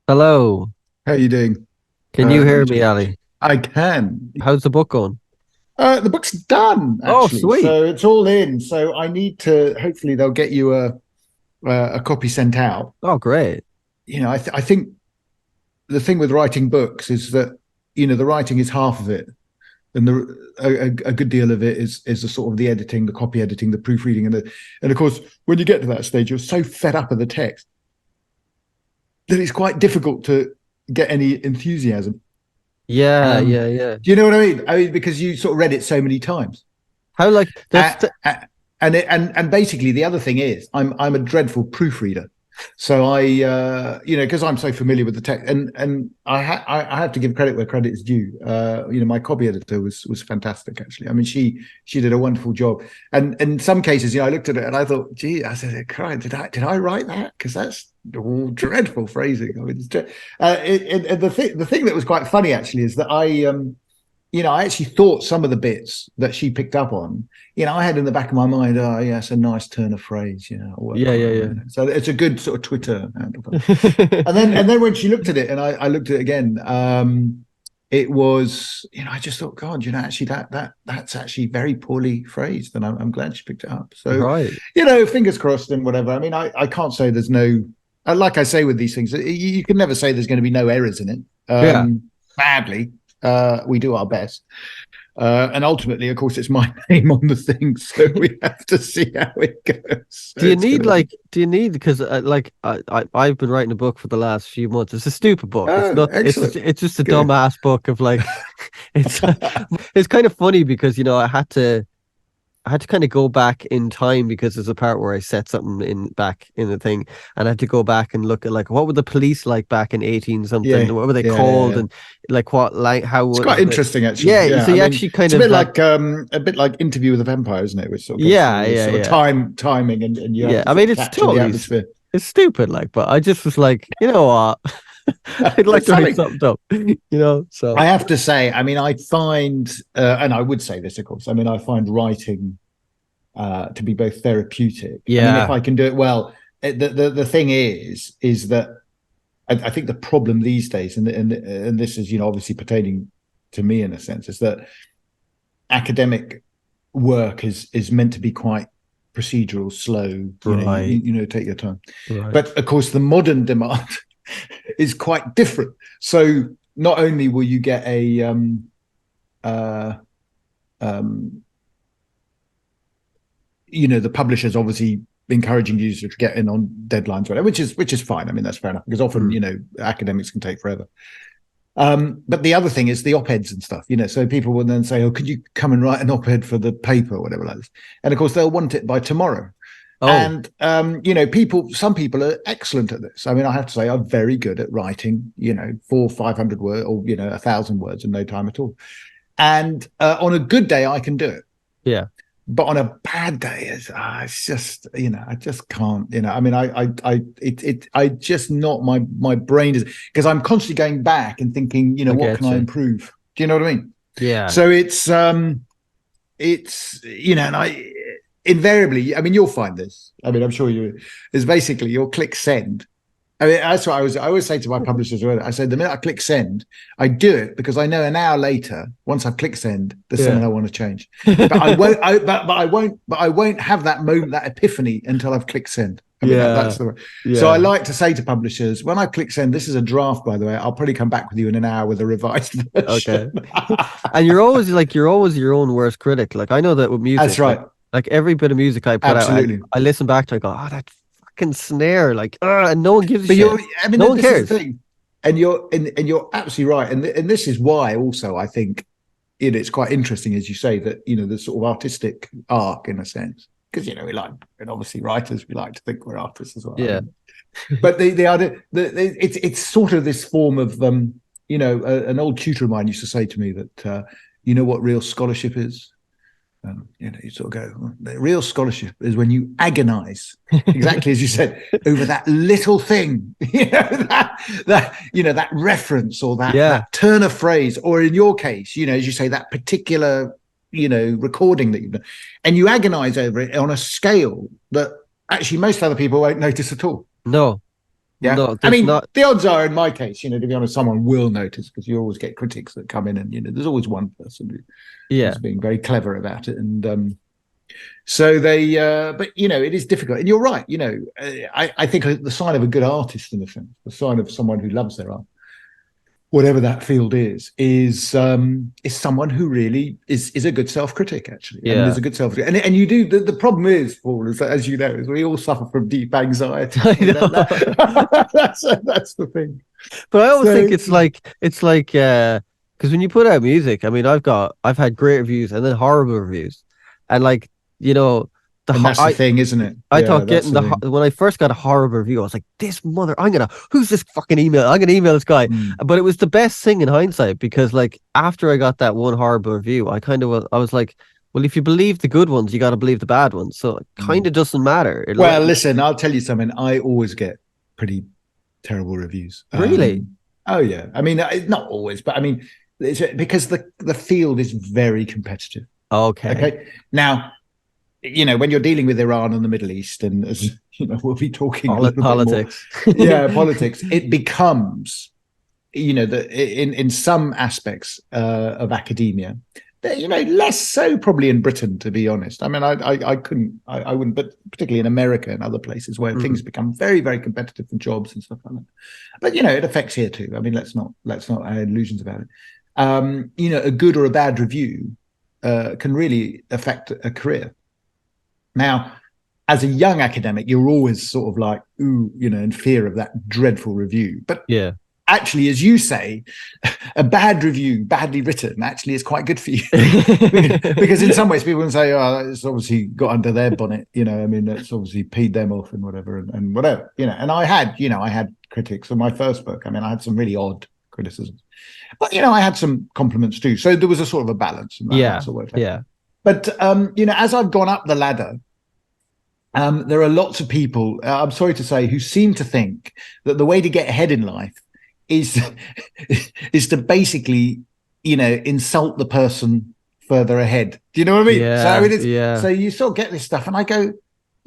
Hello. How are you doing? Can you Let hear me me, just. Ali? I can. How's the book going? The book's done Oh, actually, sweet. so it's all in. So I need to. Hopefully, they'll get you a copy sent out. Oh, great. I think the thing with writing books is that the writing is half of it, and a good deal of it is the sort of the editing, the copy editing, the proofreading, and of course, when you get to that stage, you're so fed up of the text that it's quite difficult to get any enthusiasm. Yeah, Um, yeah, yeah. do you know what I mean? I mean, because you sort of read it so many times. How like Uh, that's the, and basically the other thing is I'm a dreadful proofreader. So because I'm so familiar with the text, and I have to give credit where credit is due. My copy editor was fantastic actually. I mean, she did a wonderful job. And in some cases, I looked at it and I thought, gee, I said, "Christ, did I write that? Because that's all dreadful phrasing." I mean, the thing that was quite funny actually is that I actually thought some of the bits that she picked up on, I had in the back of my mind, oh, yeah, it's a nice turn of phrase, yeah, yeah, So it's a good sort of Twitter handle. yeah. And then when she looked at it and I looked at it again, it was, I just thought, God, actually that's actually very poorly phrased. And I'm glad she picked it up. So, Right. fingers crossed and whatever. I mean, I can't say there's no, like I say with these things, you can never say there's going to be no errors in it. Yeah. Badly, we do our best. And ultimately, of course, it's my name on the thing, so we have to see how it goes. So it's gonna be Do you need because I've been writing a book for the last few months. It's a stupid book. It's not excellent. it's just a Good. dumbass book of like it's it's kind of funny because I had to kind of go back in time because there's a part where I set something in back in the thing, and I had to go back and look at like what were the police like back in 18 something, Yeah, what were they yeah, yeah, called, yeah. and like what like how It's was quite the interesting, actually. yeah. Yeah, So I you mean, actually kind it's of had a bit like Interview with a Vampire, isn't it? Which sort of goes yeah through this yeah sort of yeah timing, and you have yeah. to I sort mean of it's capture the totally atmosphere. it's stupid like, but I just was like, you know what, I'd like There's to write something something up, so I have to say. I mean, I find, and I would say this, of course. I mean, I find writing to be both therapeutic. I mean, if yeah, I can do it well, the thing is that I think the problem these days, and this is obviously pertaining to me in a sense, is that academic work is meant to be quite procedural, slow. right, Take your time. right, But of course, the modern demand is quite different. So not only will you get a uh, um, the publishers obviously encouraging users to get in on deadlines, whatever, which is fine. I mean, that's fair enough because often mm, academics can take forever. But the other thing is the op-eds and stuff. So people will then say, "Oh, could you come and write an op-ed for the paper or whatever like this?" And of course, they'll want it by tomorrow. oh And some people are excellent at this. I mean, I have to say, I'm very good at writing, 500 words or 1,000 words in no time at all. And on a good day, I can do it. yeah, But on a bad day, it's just I just can't. I mean, I just not my brain is because I'm constantly going back and thinking, I what can get I you, improve? Do you know what I mean? yeah, So it's and I invariably, I mean, you'll find this. I mean, I'm sure is basically you'll click send. I mean, that's what I always say to my publishers. I say the minute I click send, I do it because I know an hour later, once I've clicked send, there's yeah. something I want to change. But I won't. But I won't have that moment, that epiphany, until I've clicked send. I mean, Yeah, that's the way. So I yeah. like to say to publishers, when I click send, this is a draft, by the way. I'll probably come back with you in an hour with a revised Okay. version. And you're always your own worst critic. Like I know that with That's music, right. like every bit of music I put out, Absolutely. I listen back to it, I go, oh, that fucking snare, like, and no one gives a But shit. I mean, No one this is the cares. thing, and you're absolutely right, and this is why also I think it's quite interesting, as you say, that the sort of artistic arc in a sense, because we like, and obviously writers, we like to think we're artists as well. I Yeah. mean, but the other, it's sort of this form of an old tutor of mine used to say to me that you know what real scholarship is. You sort of go, the real scholarship is when you agonize, exactly as you said, over that little thing, that reference or that Yeah. that turn of phrase, or in your case, as you say, that particular, recording that you've done, and you agonize over it on a scale that actually most other people won't notice at all. No. Yeah. No, I there's mean, not. the odds are, in my case, to be honest, someone will notice because you always get critics that come in and, there's always one person who's Yeah, being very clever about it. And so they, but, it is difficult. And you're right. I think the sign of a good artist, in a sense, the sign of someone who loves their art, whatever that field is someone who really is a good self-critic, actually, and is yeah. a good self-critic. And you do, the problem is, Paul, is that, as you know, is we all suffer from deep anxiety. I I mean, know. that's the thing. But I always think So, it's like because when you put out music, I mean, I've had great reviews and then horrible reviews, and like you know the and that's the thing, isn't it? I Yeah, thought that's getting the thing. when I first got a horrible review, I was like, this mother, who's this fucking email? I'm gonna email this guy. Mm, But it was the best thing in hindsight because like after I got that one horrible review, I was like, well, if you believe the good ones, you got to believe the bad ones. So it kind mm. of doesn't matter. Well, listen, I'll tell you something. I always get pretty terrible reviews. Really? Oh yeah, I mean, not always, but I mean, because the field is very competitive. Okay. Okay, now when you're dealing with Iran and the Middle East, and as we'll be talking a little bit more, Politics. yeah, politics. It becomes, that in some aspects of academia, less so probably in Britain, to be honest. I mean, I couldn't, I wouldn't, but particularly in America and other places where things Mm, become very, very competitive for jobs and stuff like that. But it affects here too. I mean, let's not have illusions about it. A good or a bad review can really affect a career. Now, as a young academic, you're always sort of like, ooh, in fear of that dreadful review. But yeah. actually, as you say, a bad review, badly written, actually is quite good for you. Because in some ways, people can say, oh, it's obviously got under their bonnet. I mean, it's obviously peed them off and whatever, and whatever. And I had critics on my first book. I mean, I had some really odd criticisms. But, I had some compliments too. So there was a sort of a balance, and Yeah. that's all worked out. Yeah. But, as I've gone up the ladder, there are lots of people, I'm sorry to say, who seem to think that the way to get ahead in life is is to basically, insult the person further ahead. Do you know what I mean? So I Yeah. mean, Yeah. so you sort of get this stuff, and I go,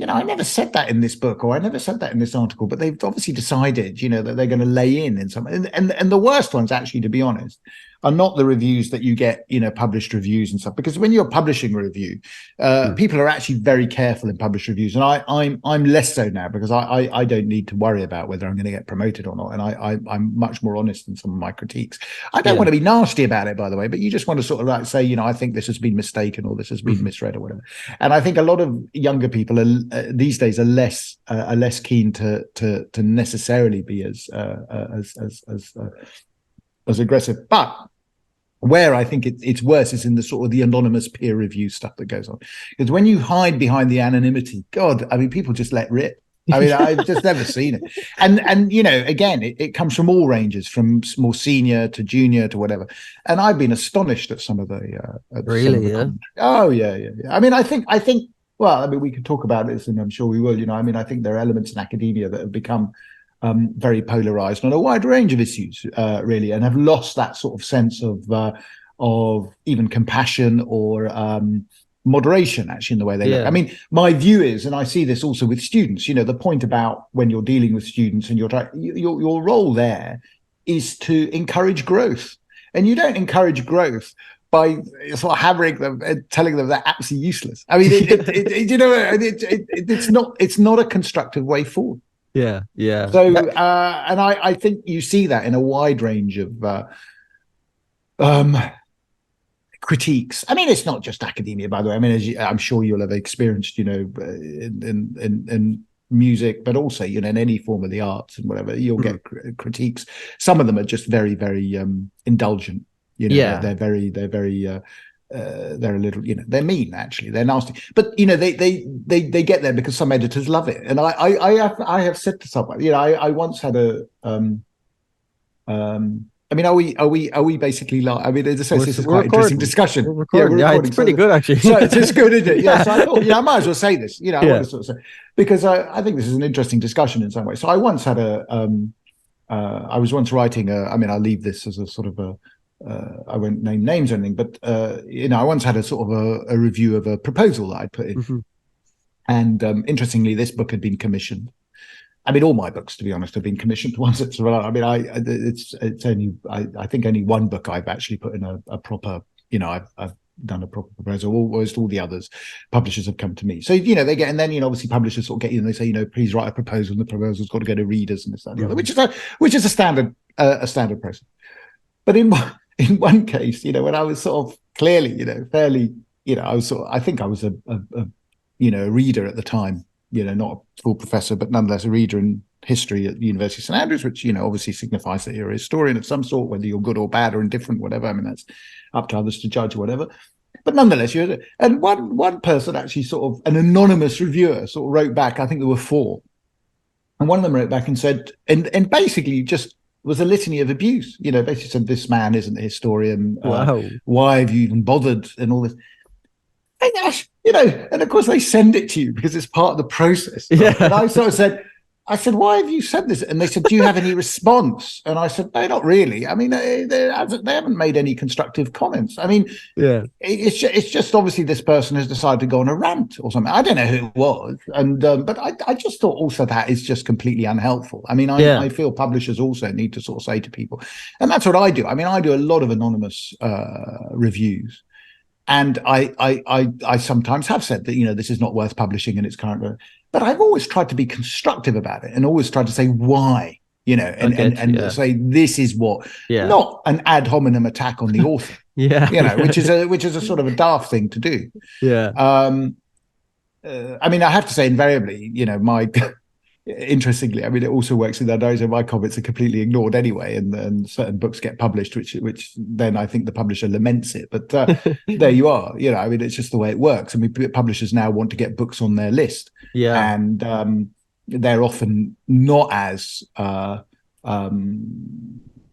I never said that in this book, or I never said that in this article, but they've obviously decided, that they're going to lay in some, and the worst ones, actually, to be honest, are not the reviews that you get, published reviews and stuff, because when you're publishing a review, Mm, people are actually very careful in published reviews, and I'm less so now because I don't need to worry about whether I'm going to get promoted or not, and I'm much more honest in some of my critiques. I don't yeah. want to be nasty about it, by the way, but you just want to sort of like say, I think this has been mistaken or this has been Mhm. misread or whatever. And I think a lot of younger people these days are less keen to necessarily be as aggressive, but where I think it's worse is in the sort of the anonymous peer review stuff that goes on. Because when you hide behind the anonymity, God, I mean, people just let rip. I mean, I've just never seen it. And again, it comes from all ranges, from more senior to junior to whatever. And I've been astonished at some of Really? the Yeah. comments. Oh yeah, yeah, yeah. I mean, I think. Well, I mean, we could talk about this, and I'm sure we will. I mean, I think there are elements in academia that have become very polarized on a wide range of issues, really, and have lost that sort of sense of even compassion or moderation, actually, in the way they look. I Yeah. mean, my view is, and I see this also with students, the point about when you're dealing with students and your role there is to encourage growth. And you don't encourage growth by sort of hammering them and telling them they're absolutely useless. I mean, it's not a constructive way forward. Yeah. Yeah. So, and I think you see that in a wide range of um, critiques. I mean, it's not just academia, by the way. I mean, I'm sure you'll have experienced, in music, but also, in any form of the arts and whatever, you'll Mm. get critiques. Some of them are just very, very indulgent. Yeah. They're a little, they're mean, actually, they're nasty, but they get there because some editors love it. And I have said to someone, I once had I mean, are we basically like? I mean, as I say, this is We're quite interesting recording. discussion. We're Yeah, recording. we're Yeah, it's recording. pretty good actually. So it's good, isn't it? Yeah. So I thought, Yeah. I might as well say this. I want Yeah. to sort of say, because I think this is an interesting discussion in some way. So I once had I was once writing I mean, I'll leave this as a sort of I won't name names or anything, but I once had a sort of a review of a proposal that I'd put in, Mhm. and interestingly, this book had been commissioned. I mean, all my books, to be honest, have been commissioned ones. It's I mean, it's only I think only one book I've actually put in a proper, I've done a proper proposal. Almost all the others, publishers have come to me. So they get, and then obviously publishers sort of get you and they say, please write a proposal, and the proposal's got to go to readers and this and the other, which is a standard process. But in one case, when I was sort of clearly, fairly, I was I think I was a reader at the time, not a full professor, but nonetheless a reader in history at the University of St Andrews, which, obviously signifies that you're a historian of some sort, whether you're good or bad or indifferent, whatever. I mean, that's up to others to judge or whatever. But nonetheless, and one person actually sort of, an anonymous reviewer sort of wrote back, I think there were four. And one of them wrote back and said, and basically just was a litany of abuse, basically said, this man isn't a historian. Wow. Why have you even bothered and all this? And of course they send it to you because it's part of the process. Right? Yeah. And I sort of said, why have you said this? And they said, do you have any response? And I said, no, not really. I mean, they haven't made any constructive comments. I mean, yeah, it's just obviously this person has decided to go on a rant or something. I don't know who it was. And but I just thought also that is just completely unhelpful. I mean, I feel publishers also need to sort of say to people, and that's what I do. I mean, I do a lot of anonymous reviews. And I sometimes have said that, this is not worth publishing in its current, but I've always tried to be constructive about it and always tried to say why, and say this is what, not an ad hominem attack on the author, which is a sort of a daft thing to do. Yeah. I mean, I have to say invariably, my interestingly, I mean, it also works in that those of my comments are completely ignored anyway, and certain books get published, which then I think the publisher laments it. But there you are. I mean, it's just the way it works. I mean, publishers now want to get books on their list, and they're often not as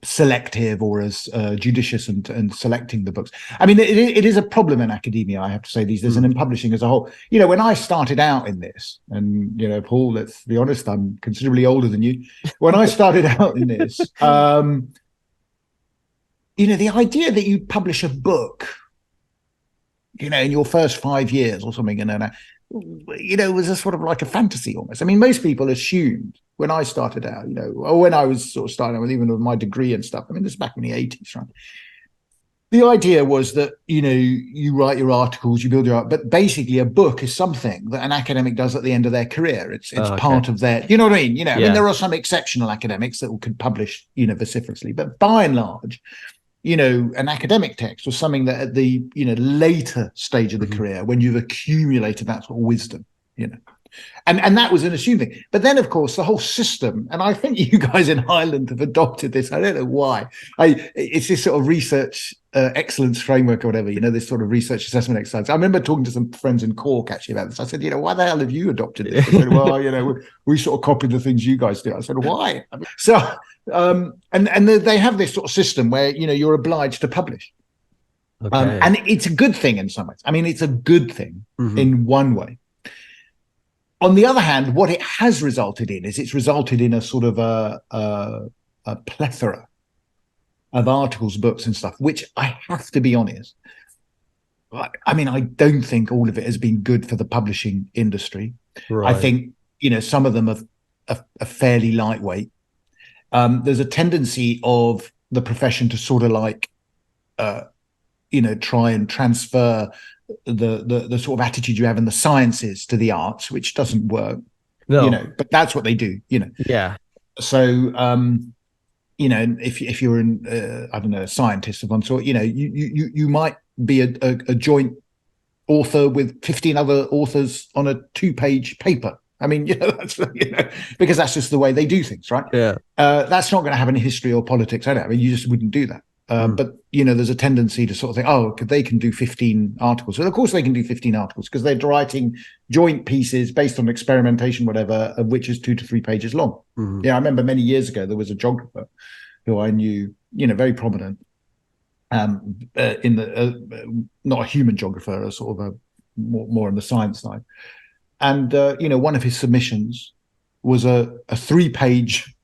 selective or as judicious and selecting the books. I mean, it is a problem in academia, I have to say, these days, and in publishing as a whole. When I started out in this, and Paul, let's be honest, I'm considerably older than you. When I started out in this, the idea that you publish a book, in your first 5 years or something, it was a sort of like a fantasy almost. I mean, most people assumed when I started out, or when I was sort of starting out with even with my degree and stuff. I mean, this is back in the 80s, right? The idea was that, you write your articles, you build your art, but basically a book is something that an academic does at the end of their career. It's part of their, you know what I mean? I mean, there are some exceptional academics that could publish, vociferously, but by and large, an academic text was something that at the, later stage of the career, when you've accumulated that sort of wisdom, and that was an assumed thing. But then, of course, the whole system, and I think you guys in Ireland have adopted this. I don't know why. It's this sort of research excellence framework or whatever, this sort of research assessment exercise. I remember talking to some friends in Cork actually about this. I said, why the hell have you adopted this? They said, well, we sort of copied the things you guys do. I said, why? I mean, so, and they have this sort of system where, you're obliged to publish. Okay. And it's a good thing in some ways. I mean, it's a good thing in one way. On the other hand, what it has resulted in is it's resulted in a sort of a plethora of articles, books and stuff, which I have to be honest, I mean, I don't think all of it has been good for the publishing industry. Right. I think, some of them are fairly lightweight. There's a tendency of the profession to sort of like, try and transfer the sort of attitude you have in the sciences to the arts, which doesn't work. No. But that's what they do. Yeah. So if you're I don't know, a scientist of one sort, you might be a joint author with 15 other authors on a 2-page paper. I mean, that's because that's just the way they do things, right? Yeah. That's not going to have any history or politics. I mean, you just wouldn't do that. But there's a tendency to sort of think, they can do 15 articles. Well, of course they can do 15 articles because they're writing joint pieces based on experimentation, whatever, of which is 2 to 3 pages long. I remember many years ago there was a geographer who I knew, very prominent, in the not a human geographer, a sort of a more on the science side, and one of his submissions was a 3-page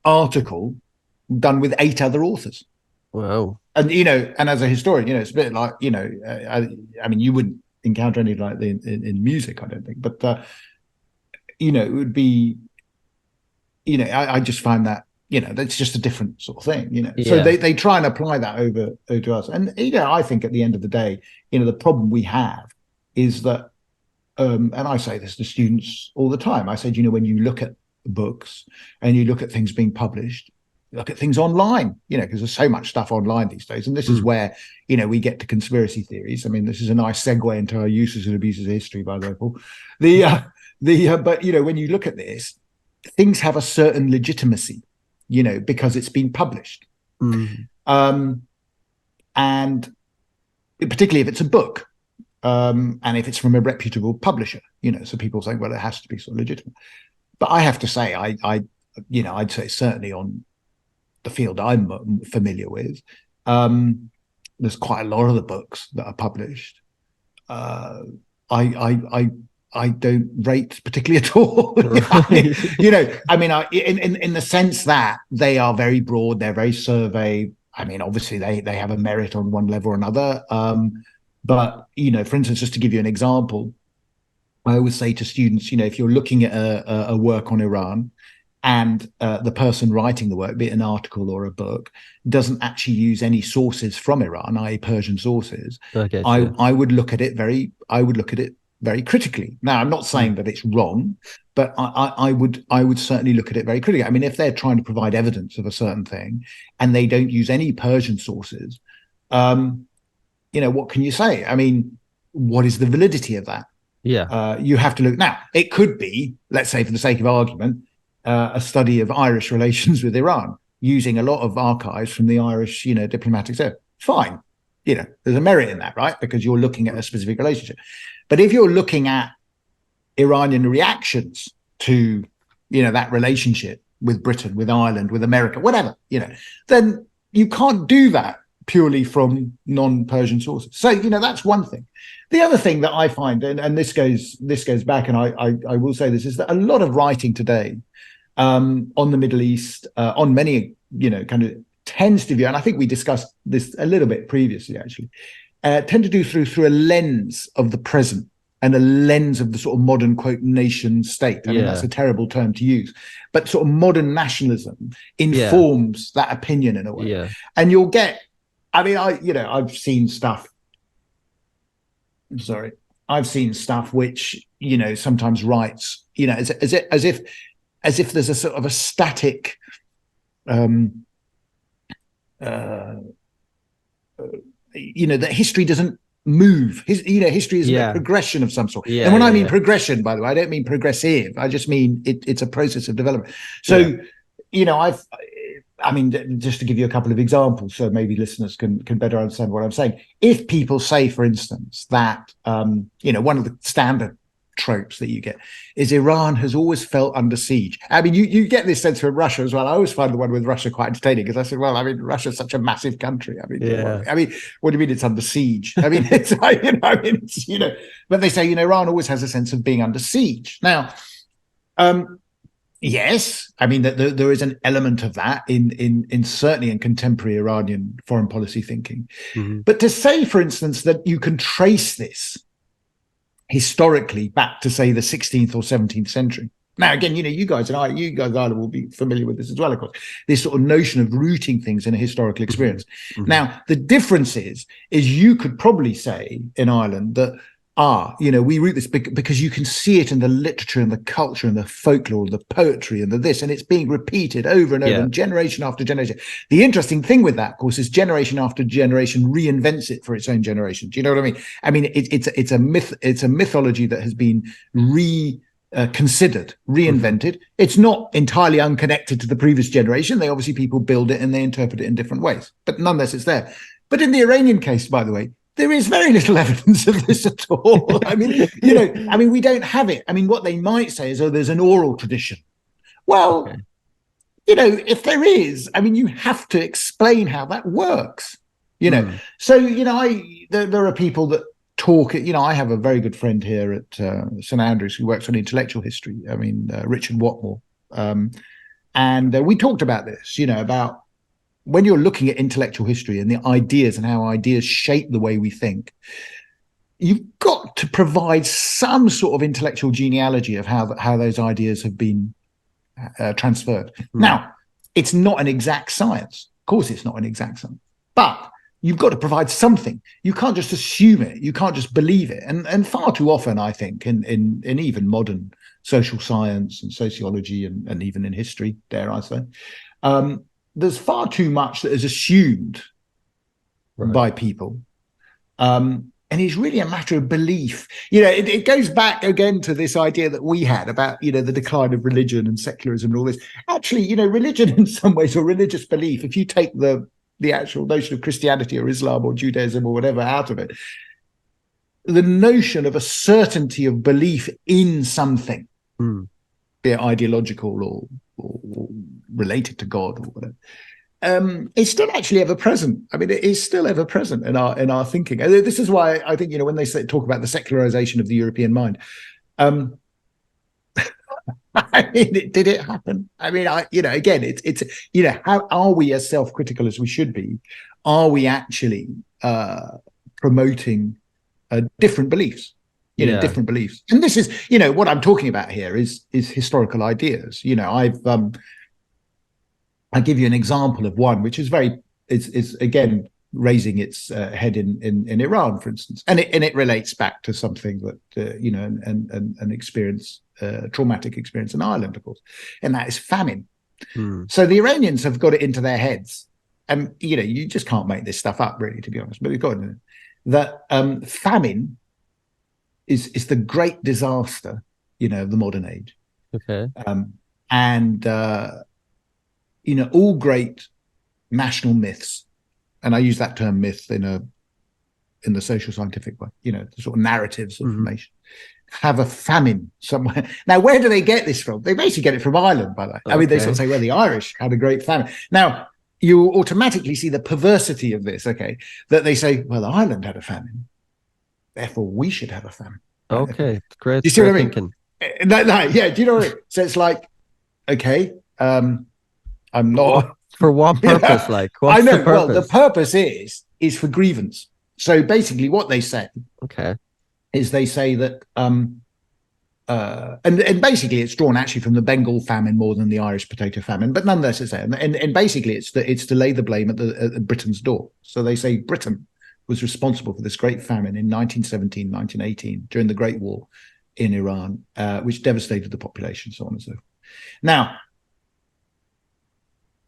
article done with 8 other authors. Wow. And and as a historian, it's a bit like, I mean, you wouldn't encounter any like in music, I don't think, but it would be, I just find that, that's just a different sort of thing, So Yeah. they try and apply that over to us. And, I think at the end of the day, the problem we have is that, and I say this to students all the time. I said, when you look at books and you look at things being published, look at things online, because there's so much stuff online these days. And this is Mm. where, we get to conspiracy theories. I mean, this is a nice segue into our uses and abuses of history, by the way, Paul. But, when you look at this, things have a certain legitimacy, because it's been published. Mm. Um, and particularly if it's a book, and if it's from a reputable publisher, so people say, well, it has to be sort of legitimate. But I have to say, I'd say certainly on the field I'm familiar with, there's quite a lot of the books that are published. I don't rate particularly at all. Right. In the sense that they are very broad, they're very survey. I mean, obviously they have a merit on one level or another. But for instance, just to give you an example, I always say to students, if you're looking at a work on Iran, and the person writing the work, be it an article or a book, doesn't actually use any sources from Iran, i.e., Persian sources, I get I, you. I would look at it very critically. Now, I'm not Mm. saying that it's wrong, but I would certainly look at it very critically. I mean, if they're trying to provide evidence of a certain thing and they don't use any Persian sources, what can you say? I mean, what is the validity of that? Yeah. You have to look. Now, it could be, let's say, for the sake of argument, a study of Irish relations with Iran, using a lot of archives from the Irish, diplomatic service. Fine, there's a merit in that, right? Because you're looking at a specific relationship. But if you're looking at Iranian reactions to, that relationship with Britain, with Ireland, with America, whatever, then you can't do that purely from non-Persian sources. So, that's one thing. The other thing that I find, and this goes back, and I will say this, is that a lot of writing today on the Middle East, on many, kind of tends to view, and I think we discussed this a little bit previously, actually, tend to do through a lens of the present and a lens of the sort of modern, quote, nation state. I mean, that's Yeah. a terrible term to use, but sort of modern nationalism Yeah. informs that opinion in a way. Yeah. And you'll get, I mean, I've seen stuff. Sorry, I've seen stuff which, sometimes writes, as if there's a sort of a static um, uh, that history doesn't move. History is a Yeah. progression of some sort. And Yeah. when I Yeah. mean Yeah. progression, by the way, I don't mean progressive. I just mean it's a process of development. Yeah. So, I mean, just to give you a couple of examples, so maybe listeners can better understand what I'm saying. If people say, for instance, that one of the standard tropes that you get is Iran has always felt under siege. I mean, you get this sense from Russia as well. I always find the one with Russia quite entertaining because I said, well, I mean, Russia's such a massive country. I mean, Yeah. what do you mean it's under siege? I mean, it's like, but they say, Iran always has a sense of being under siege. Now, yes, I mean that there is an element of that in certainly in contemporary Iranian foreign policy thinking. Mhm. But to say, for instance, that you can trace this historically back to, say, the 16th or 17th century. Now, again, you guys Ireland will be familiar with this as well, of course. This sort of notion of rooting things in a historical experience. Mhm. Now, the difference is you could probably say in Ireland that we root this because you can see it in the literature and the culture and the folklore, the poetry and the this, and it's being repeated over and over, Yeah. and generation after generation. The interesting thing with that, of course, is generation after generation reinvents it for its own generation. Do you know what I mean? I mean, it's a myth. It's a mythology that has been considered, reinvented. It's not entirely unconnected to the previous generation. People build it and they interpret it in different ways, but nonetheless, it's there. But in the Iranian case, by the way, there is very little evidence of this at all. I mean, we don't have it. I mean, what they might say is, oh, there's an oral tradition. Well, Okay. if there is, I mean, you have to explain how that works. Mm. So there are people that talk. I have a very good friend here at St Andrews who works on intellectual history. I mean, Richard Watmore, and we talked about this. About when you're looking at intellectual history and the ideas and how ideas shape the way we think, you've got to provide some sort of intellectual genealogy of how those ideas have been transferred. Hmm. Now, it's not an exact science. Of course, it's not an exact science, but you've got to provide something. You can't just assume it. You can't just believe it. And far too often, I think, in even modern social science and sociology and even in history, dare I say, there's far too much that is assumed Right. by people. And it's really a matter of belief. It goes back again to this idea that we had about, the decline of religion and secularism and all this. Actually, religion in some ways, or religious belief, if you take the actual notion of Christianity or Islam or Judaism or whatever out of it, the notion of a certainty of belief in something, Hmm. be it ideological or related to God or whatever, it's still actually ever present. I mean, it is still ever present in our thinking. And this is why I think, when they talk about the secularization of the European mind, I mean, did it happen? I mean, again, it's how are we as self-critical as we should be? Are we actually promoting different beliefs? Yeah. Different beliefs. And this is, what I'm talking about here is historical ideas. I give you an example of one which is is again raising its head in Iran, for instance, and it relates back to something that an experience, traumatic experience in Ireland, of course, and that is famine. Hmm. So the Iranians have got it into their heads, and you just can't make this stuff up, really, to be honest. But we've got that famine is the great disaster, of the modern age, Okay. and all great national myths, and I use that term myth in the social scientific way, the sort of narratives of Mm-hmm. information, have a famine somewhere. Now, where do they get this from? They basically get it from Ireland, by the way. I mean, they sort of Okay. say, well, the Irish had a great famine. Now, you automatically see the perversity of this, okay, that they say, well, Ireland had a famine, therefore we should have a famine. Right? Do Okay. Great. you see what Great I mean? thinking. No, yeah, do you know what I mean? So it's like, okay, I'm What not. for what purpose? Like, I what's the know. Well, the purpose? purpose is for grievance. So basically, what they say Okay. is they say that, and basically it's drawn actually from the Bengal famine more than the Irish potato famine, but nonetheless it's there. And basically it's to lay the blame at Britain's door. So they say Britain was responsible for this great famine in 1917, 1918 during the Great War in Iran, which devastated the population, so on and so forth. Now,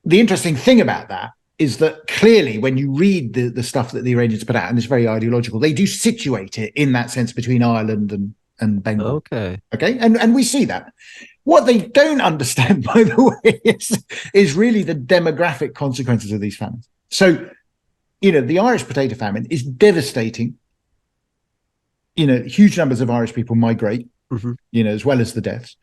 the interesting thing about that is that clearly when you read the stuff that the Iranians put out, and it's very ideological, they do situate it in that sense between Ireland and Bengal. Okay. Okay. And we see that. What they don't understand, by the way, is really the demographic consequences of these famines. So, the Irish potato famine is devastating. Huge numbers of Irish people migrate, Mm-hmm. as well as the deaths.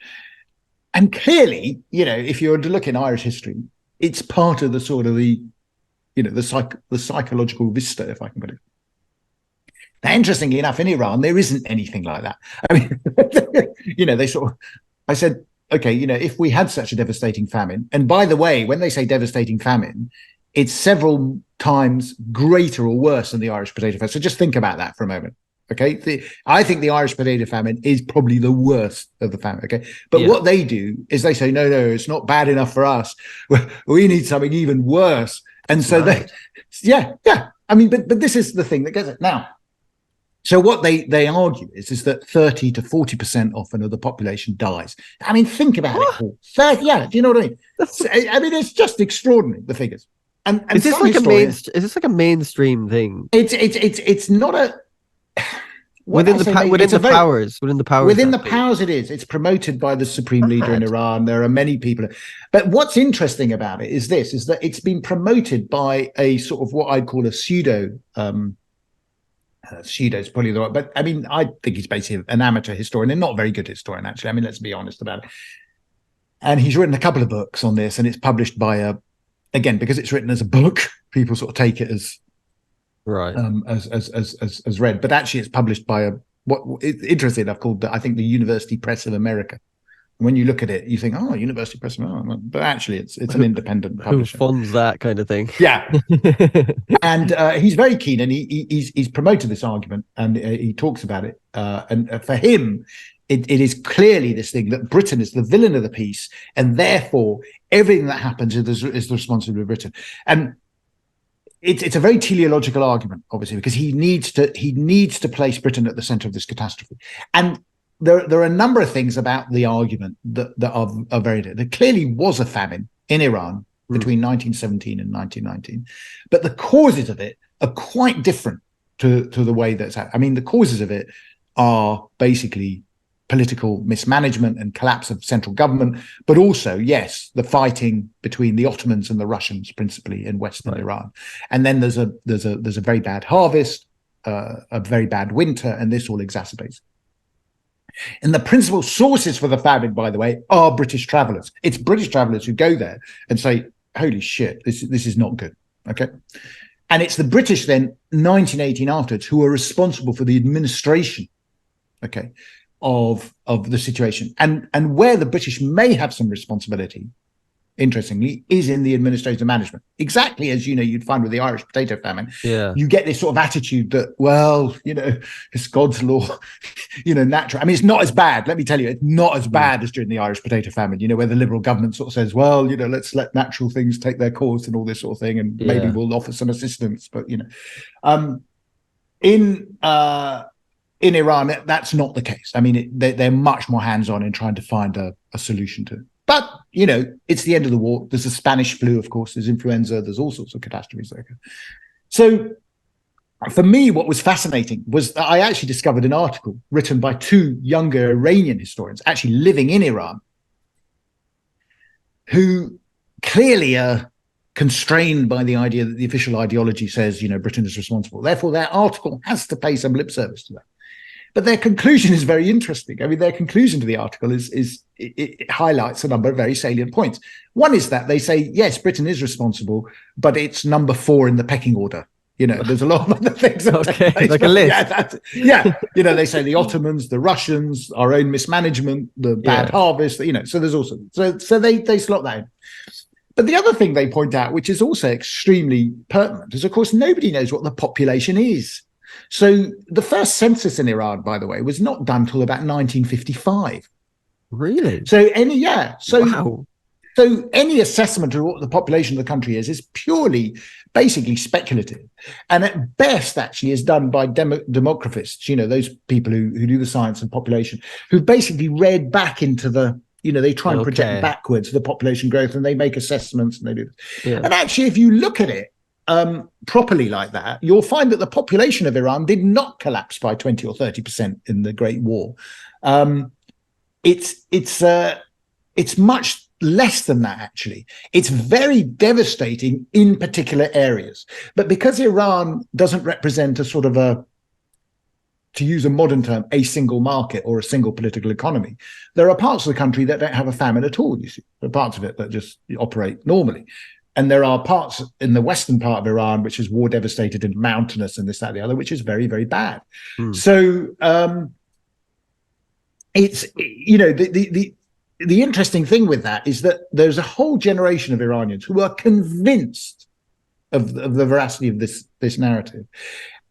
And clearly, if you were to look in Irish history, it's part of the sort of the psychological vista, if I can put it. Now, interestingly enough, in Iran, there isn't anything like that. I mean, they sort of, I said, okay, if we had such a devastating famine, and by the way, when they say devastating famine, it's several times greater or worse than the Irish potato famine. So just think about that for a moment. Okay. I think the Irish potato famine is probably the worst of the famine. Okay. But Yeah. what they do is they say, no, it's not bad enough for us. We need something even worse. And That's so mad. yeah. I mean, but this is the thing that gets it. Now, so what they argue is that 30 to 40% often of the population dies. I mean, think about it, What? Paul. 30, yeah, do you know what I mean? That's, I mean, it's just extraordinary, the figures. And is this some like a main? historians, Is this like a mainstream thing it's not a, when within I the say maybe, within it's a the very, powers within the powers within the that be? powers it is. It's promoted by the supreme leader in Mad. Iran. There are many people. But what's interesting about it is that it's been promoted by a sort of what I'd call a pseudo is probably the right, but I mean, I think he's basically an amateur historian and not a very good historian, actually. I mean, let's be honest about it. And he's written a couple of books on this, and it's published by again, because it's written as a book, people sort of take it as Right. as read, but actually it's published by what interesting enough called I think the University Press of America. When you look at it, you think, oh, University Press of America, but actually it's an independent Who publisher. funds that kind of thing? Yeah, and he's very keen, and he's promoted this argument, and he talks about it. And for him, it is clearly this thing that Britain is the villain of the piece, and therefore everything that happens is the responsibility of Britain. And it's a very teleological argument, obviously, because he needs to place Britain at the center of this catastrophe. And there are a number of things about the argument that are very. There clearly was a famine in Iran between 1917 and 1919, but the causes of it are quite different to the way that's happened. I mean, the causes of it are basically political mismanagement and collapse of central government, but also, yes, the fighting between the Ottomans and the Russians, principally in Western Iran. And then there's a very bad harvest, a very bad winter, and this all exacerbates. And the principal sources for the famine, by the way, are British travelers. It's British travelers who go there and say, holy shit, this is not good. Okay. And it's the British then, 1918 afterwards, who are responsible for the administration, okay, of the situation. And where the British may have some responsibility, interestingly, is in the administrative management. Exactly as, you'd find with the Irish potato famine. Yeah. You get this sort of attitude that, well, it's God's law, natural. I mean, it's not as bad. Let me tell you, it's not as bad as during the Irish potato famine, where the Liberal government sort of says, well, let's let natural things take their course and all this sort of thing. And maybe we'll offer some assistance. But, in Iran, that's not the case. I mean, they're much more hands-on in trying to find a solution to it. But, it's the end of the war. There's the Spanish flu, of course. There's influenza. There's all sorts of catastrophes there. So for me, what was fascinating was that I actually discovered an article written by two younger Iranian historians actually living in Iran who clearly are constrained by the idea that the official ideology says, Britain is responsible. Therefore, their article has to pay some lip service to that. But their conclusion is very interesting. I mean, their conclusion to the article it highlights a number of very salient points. One is that they say, yes, Britain is responsible, but it's number 4 in the pecking order. There's a lot of other things. Okay, like a list. They say the Ottomans, the Russians, our own mismanagement, the bad harvest. So there's also so they slot that in. But the other thing they point out, which is also extremely pertinent, is of course nobody knows what the population is. So the first census in Iran, by the way, was not done till about 1955. Really? So wow. So any assessment of what the population of the country is purely, basically speculative, and at best, actually, is done by demographists. Those people who do the science of population, who basically read back into the. They try and project backwards the population growth, and they make assessments, and they do. Yeah. And actually, if you look at it properly like that, you'll find that the population of Iran did not collapse by 20 or 30% in the Great War. It's much less than that, actually. It's very devastating in particular areas. But because Iran doesn't represent a sort of to use a modern term, a single market or a single political economy, there are parts of the country that don't have a famine at all, you see. There are parts of it that just operate normally. And there are parts in the western part of Iran, which is war devastated and mountainous and this, that, the other, which is very, very bad. So it's, the interesting thing with that is that there's a whole generation of Iranians who are convinced of the veracity of this narrative.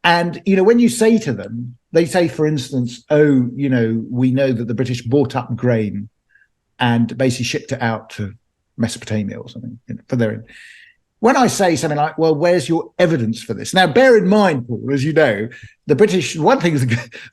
And, when you say to them, they say, for instance, we know that the British bought up grain and basically shipped it out to Mesopotamia or something for their. When I say something like, well, where's your evidence for this? Now, bear in mind, Paul, as you know, the British, one thing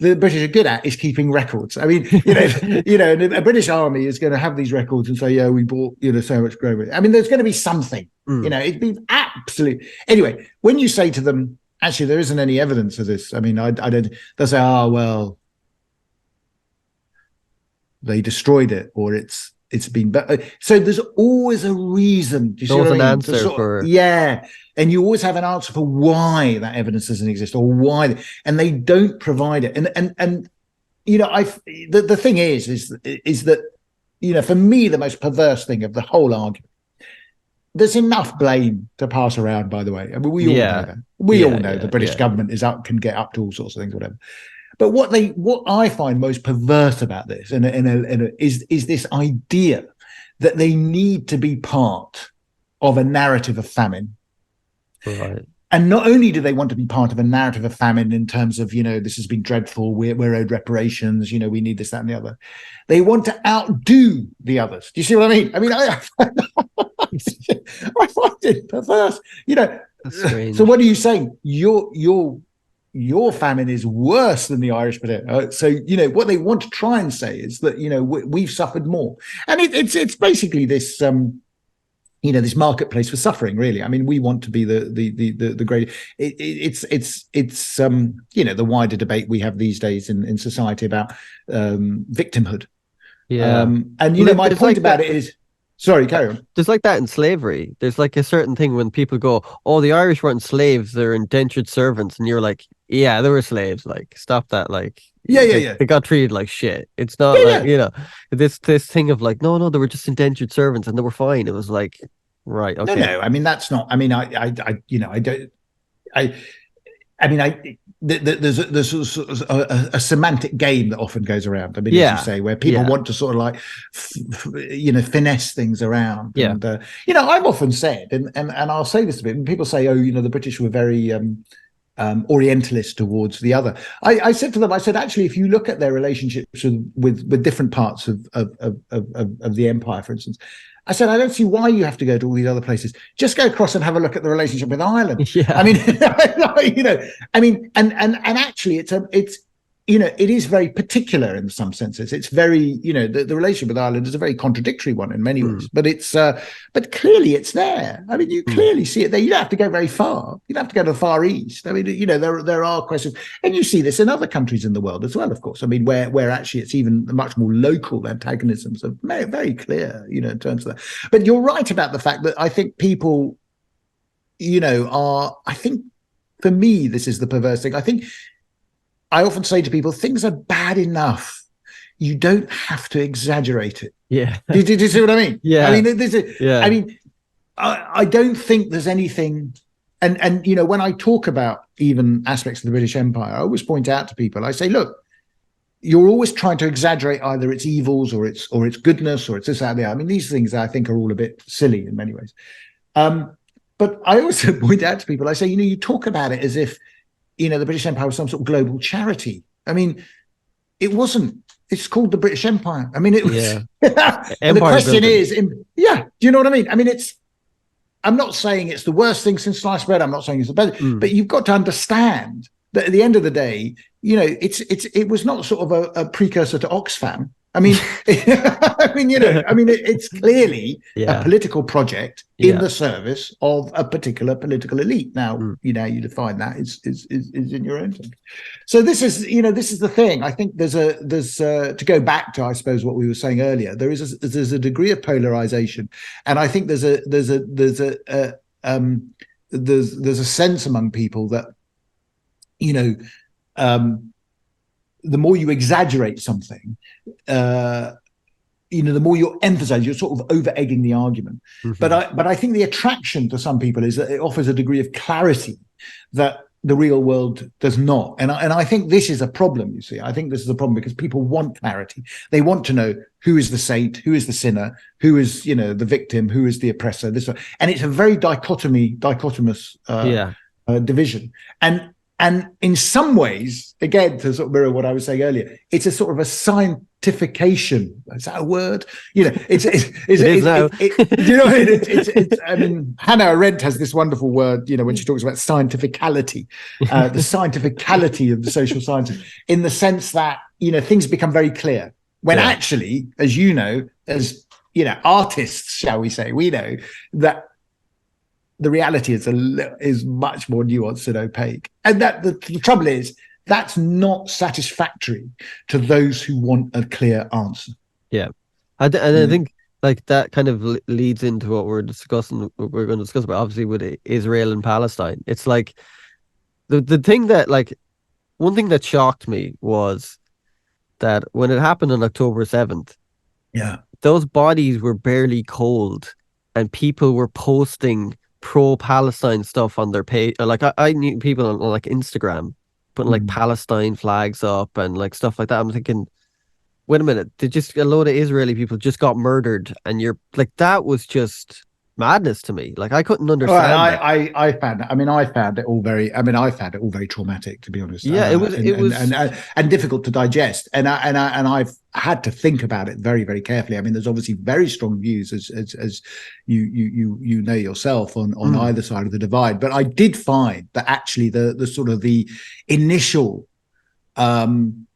the British are good at is keeping records. I mean, a British army is going to have these records and say, yeah, we bought, so much grain. I mean, there's going to be something, it'd be absolute. Anyway, when you say to them, actually, there isn't any evidence of this. I mean, I don't, they'll say, well, they destroyed it, or it's been better. So there's always a reason. There's always an answer for. Yeah. And you always have an answer for why that evidence doesn't exist, or why, and they don't provide it. And the thing is that, for me, the most perverse thing of the whole argument, there's enough blame to pass around, by the way. I mean, we all know that. We all know the British government can get up to all sorts of things, whatever. But what I find most perverse about this is this idea that they need to be part of a narrative of famine. Right. and not only do they want to be part of a narrative of famine in terms of, this has been dreadful, we're owed reparations, we need this, that, and the other. They want to outdo the others. Do you see what I mean? I find it perverse. That's So strange. what are you saying? Your famine is worse than the Irish potato. So what they want to try and say is that we've suffered more, and it's basically this this marketplace for suffering. Really, I mean, we want to be the great. It's the wider debate we have these days in society about victimhood. Yeah. And Well, my there's point like about that. it is, sorry, carry on. There's like that in slavery. There's like a certain thing when people go, "Oh, the Irish weren't slaves; they're indentured servants," and you're like, "Yeah, they were slaves. Like, stop that. Like, Yeah, yeah, they yeah, they got treated like shit. It's not yeah, like yeah. this thing of like, no, they were just indentured servants and they were fine. It was like, right, No, okay, no. I mean, that's not. I mean, I don't. I, I mean, there's a semantic game that often goes around. I mean, as you yeah, say, where people yeah, want to sort of like, finesse things around. yeah, And I've often said, and I'll say this a bit. When people say, "Oh, the British were very orientalist towards the other," I said to them, I said, actually, if you look at their relationships with different parts of the empire, for instance, I said, I don't see why you have to go to all these other places. Just go across and have a look at the relationship with Ireland. I yeah, mean, and actually, it is very particular in some senses. It's very, the relationship with Ireland is a very contradictory one in many mm, ways, but clearly it's there. I mean, you mm, clearly see it there. You don't have to go very far. You don't have to go to the Far East. I mean, there are questions, and you see this in other countries in the world as well, of course. I mean, where actually it's even much more local antagonisms are very, very clear, in terms of that. But you're right about the fact that I think people, I think for me, this is the perverse thing. I think I often say to people, things are bad enough. You don't have to exaggerate it. yeah, Did you see what I mean? I yeah, mean, this is, I yeah, mean, I don't think there's anything. And when I talk about even aspects of the British Empire, I always point out to people. I say, look, you're always trying to exaggerate either its evils or its goodness or it's this out there. I mean, these things I think are all a bit silly in many ways. Um, but I also point out to people, I say, you talk about it as if the British Empire was some sort of global charity. I mean, it wasn't. It's called the British Empire. I mean, it was. yeah. And the Empire question building. is, yeah, do you know what I mean? I mean, I'm not saying it's the worst thing since sliced bread. I'm not saying it's the best, Mm. but you've got to understand that at the end of the day, it was not sort of a precursor to Oxfam. I mean, it's clearly a Yeah, political project in yeah, the service of a particular political elite. Now, mm, you define that is in your own terms. So this is the thing. I think there's to go back to, I suppose, what we were saying earlier. There's a degree of polarization, and I think there's a sense among people that you know the more you exaggerate something, uh, the more you emphasize, you're sort of over egging the argument. But hmm I think the attraction to some people is that it offers a degree of clarity that the real world does not. And I think this is a problem, you see. I think this is a problem because people want clarity. They want to know who is the saint, who is the sinner, who is, the victim, who is the oppressor. And it's a very dichotomous yeah, division. And in some ways, again, to sort of mirror what I was saying earlier, it's a sort of a scientification. Is that a word? it is now. you know, I mean, Hannah Arendt has this wonderful word, when she talks about scientificality, the scientificality of the social sciences, in the sense that, things become very clear when Yeah, actually, as artists, shall we say, we know that the reality is much more nuanced and opaque. And that the trouble is that's not satisfactory to those who want a clear answer. yeah. And I Mm. think like that kind of leads into what we're going to discuss about obviously with Israel and Palestine. It's like the thing that like one thing that shocked me was that when it happened on October 7th, Yeah. those bodies were barely cold and people were posting pro-Palestine stuff on their page. Like I knew people on like Instagram putting like Mm. Palestine flags up and like stuff like that. I'm thinking, wait a minute, did just a load of Israeli people just got murdered and you're like that was just madness to me. Like I couldn't Well, understand that. I found it. I mean, I found it all very. I mean, I found it all very traumatic, to be honest, Yeah, and, and difficult to digest. And I've had to think about it very, very carefully. I mean, there's obviously very strong views, as you know yourself, on mm, either side of the divide. But I did find that actually the sort of the initial um,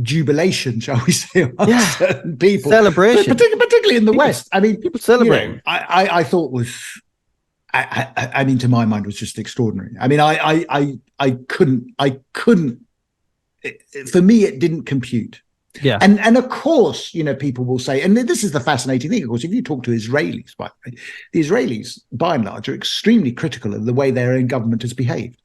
jubilation, shall we say, yeah, amongst certain people, celebration. particularly in the People West. I mean, people celebrating. I thought was I mean, to my mind, was just extraordinary. I mean, I couldn't. For me, it didn't compute. Yeah, And of course, people will say, and this is the fascinating thing. Of course, if you talk to Israelis, by the way, the Israelis, by and large, are extremely critical of the way their own government has behaved.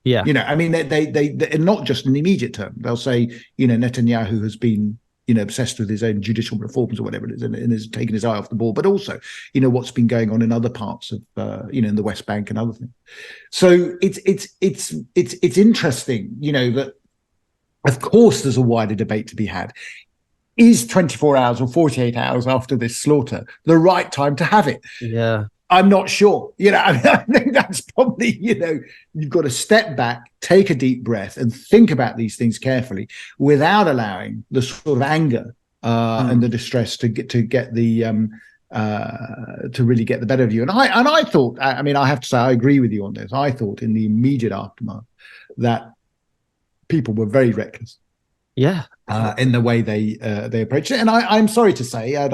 yeah, I mean, they not just in the immediate term. They'll say, Netanyahu has been, obsessed with his own judicial reforms or whatever it is, and has taken his eye off the ball. But also, what's been going on in other parts of, in the West Bank and other things. So it's interesting, that of course there's a wider debate to be had. Is 24 hours or 48 hours after this slaughter the right time to have it? yeah. I'm not sure. I mean, I think that's probably, you've got to step back, take a deep breath, and think about these things carefully without allowing the sort of anger and Mm. the distress to get the to really get the better of you. And I thought, I mean, I have to say, I agree with you on this. I thought in the immediate aftermath that people were very reckless Yeah. in the way they approached it. And I'm sorry to say, and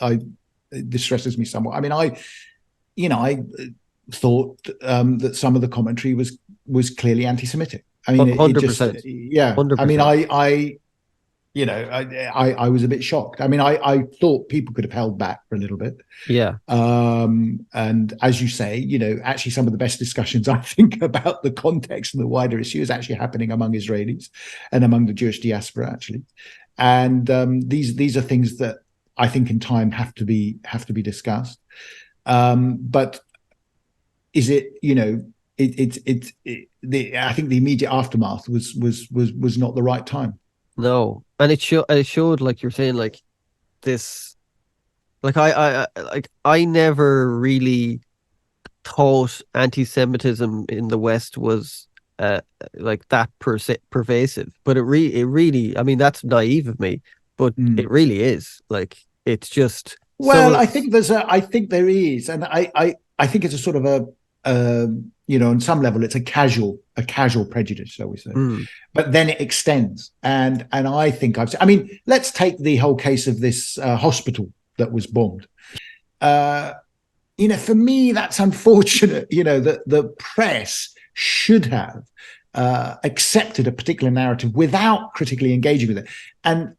I it distresses me somewhat. I mean, I thought that some of the commentary was clearly anti-Semitic. I mean, it just, 100%. yeah. I mean, 100%. I was a bit shocked. I mean, I thought people could have held back for a little bit. Yeah. And as you say, actually some of the best discussions I think about the context and the wider issue is actually happening among Israelis and among the Jewish diaspora, actually. And these are things that I think in time have to be discussed. But is it, I think the immediate aftermath was not the right time. No. And it showed like you're saying like this like I never really thought anti-Semitism in the West was uh like that pervasive, but it really, I mean, that's naive of me, but it Mm. really is. Like it's just some Well, of I think there is, and I think it's a sort of on some level, it's a casual prejudice, shall we say? mm, But then it extends, and I think I mean, let's take the whole case of this hospital that was bombed. Uh, for me, that's unfortunate. That the press should have accepted a particular narrative without critically engaging with it, and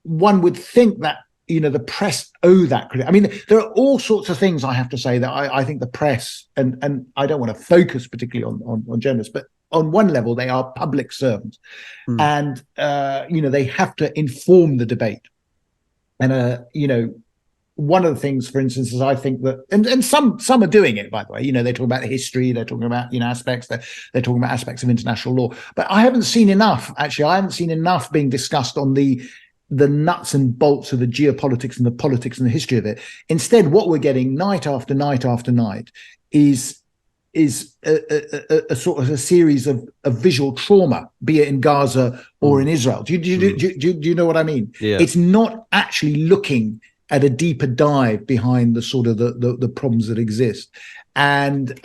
one would think that the press owe that credit. I mean, there are all sorts of things I have to say that I think the press, and I don't want to focus particularly on journalists, but on one level they are public servants, mm, and they have to inform the debate. And one of the things, for instance, is I think that, and some are doing it, by the way. They're talking about history, they're talking about aspects, they're talking about aspects of international law. But I haven't seen enough. Actually, I haven't seen enough being discussed on the nuts and bolts of the geopolitics and the politics and the history of it. Instead, what we're getting night after night after night is a sort of a series of visual trauma, be it in Gaza or mm, in Israel. Do you know what I mean? yeah. It's not actually looking at a deeper dive behind the sort of the problems that exist. And